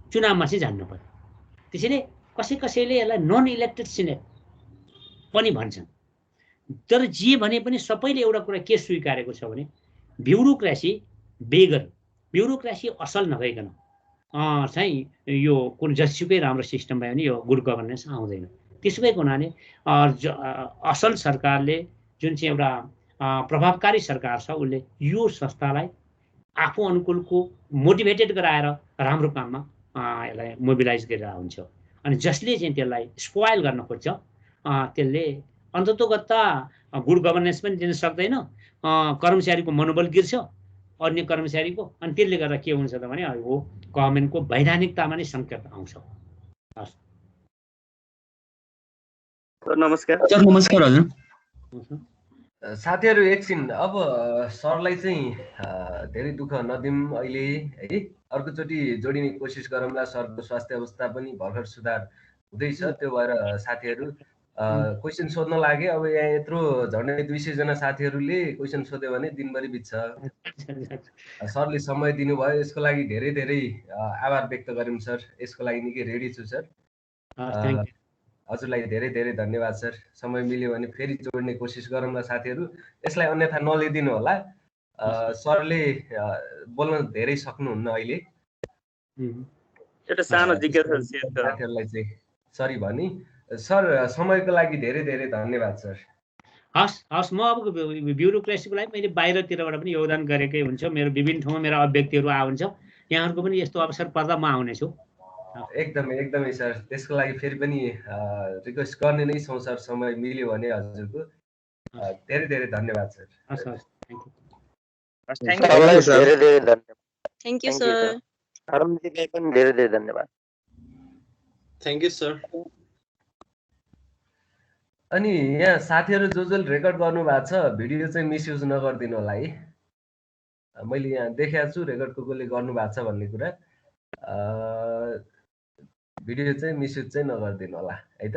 चुनावमा चाहिँ जान्नु पर्यो। त्यसैले कसैले यसलाई नन इलेक्टेड सिनेट पनि भन्छन्। तर जे भने पनि सबैले एउटा कुरा के स्वीकारेको छ भने ब्युरोक्रेसी बेगर, ब्युरोक्रेसी असल नभइकन चाहिँ यो कुन जतिसुकै राम्रो सिस्टम भयो भने यो गुड गभर्नेन्स आउँदैन। त्यसो भएको हुनाले असल सरकारले जुन चाहिँ एउटा प्रभावकारी सरकार छ उसले यो संस्थालाई आफू अनुकूलको मोटिभेटेड गराएर राम्रो काममा यसलाई मोबिलाइज गरेर हुन्छ। अनि जसले चाहिँ त्यसलाई स्पोइल गर्न खोज्छ त्यसले अन्ततोगत्ता गुड गभर्नेन्स पनि दिन सक्दैन, कर्मचारीको मनोबल गिर्छ अन्य कर्मचारीको, अनि त्यसले गर्दा के हुन्छ त भने हो गभर्मेन्टको वैधानिकतामा नै सङ्कट आउँछ। नमस्कार सर। नमस्कार हजुर। साथीहरू एकछिन अब सरलाई चाहिँ धेरै दुःख नदिउँ अहिले है, अर्कोचोटि जोडिने कोसिस गरौँला। सरको स्वास्थ्य अवस्था पनि भर्खर सुधार हुँदैछ, त्यो भएर साथीहरू क्वेसन सोध्न लागे। अब यहाँ यत्रो झन्डै 200 जना साथीहरूले क्वेसन सोध्यो भने दिनभरि बित्छ। सरले समय दिनुभयो, यसको लागि धेरै धेरै आभार व्यक्त गरौँ सर। यसको लागि निकै रेडी छु सर। हजुरलाई धेरै धेरै धन्यवाद सर। समय मिल्यो भने फेरि जोड्ने कोसिस गरौँला साथीहरू, यसलाई अन्यथा नलिदिनु होला। सरले बोल्न धेरै सक्नुहुन्न अहिले। एउटा सानो जिज्ञासा साथीहरूलाई चाहिँ सरी भनी। सर समयको लागि धेरै धेरै धन्यवाद सर। हस् म अब ब्युरोक्रेसीको लागि मैले बाहिरतिरबाट पनि योगदान गरेकै हुन्छ, मेरो विभिन्न ठाउँमा मेरा अभ्यक्तिहरू आउँछ, यहाँहरूको पनि यस्तो अवसर पर्दा म आउनेछु। एकदमै सर, त्यसको लागि फेरि पनि रिक्वेस्ट गर्ने नै छौँ सर, समय मिल्यो भने हजुरको। धेरै धेरै धन्यवाद सर। हस् थ्याङ्क यू। सरलाई धेरै धेरै धन्यवाद। Thank you sir. धर्मजीलाई पनि धेरै धेरै धन्यवाद। Thank you sir. अनि यहाँ साथीहरू जसले रेकर्ड गर्नु भएको छ भिडियो चाहिँ मिसयुज नगरिदिनु होला है। मैले यहाँ देखाएको छु रेकर्ड कसले गर्नु भएको छ भन्ने कुरा। भिडियो चाहिँ मिसयुज चाहिँ नगरिदिनु होला है त।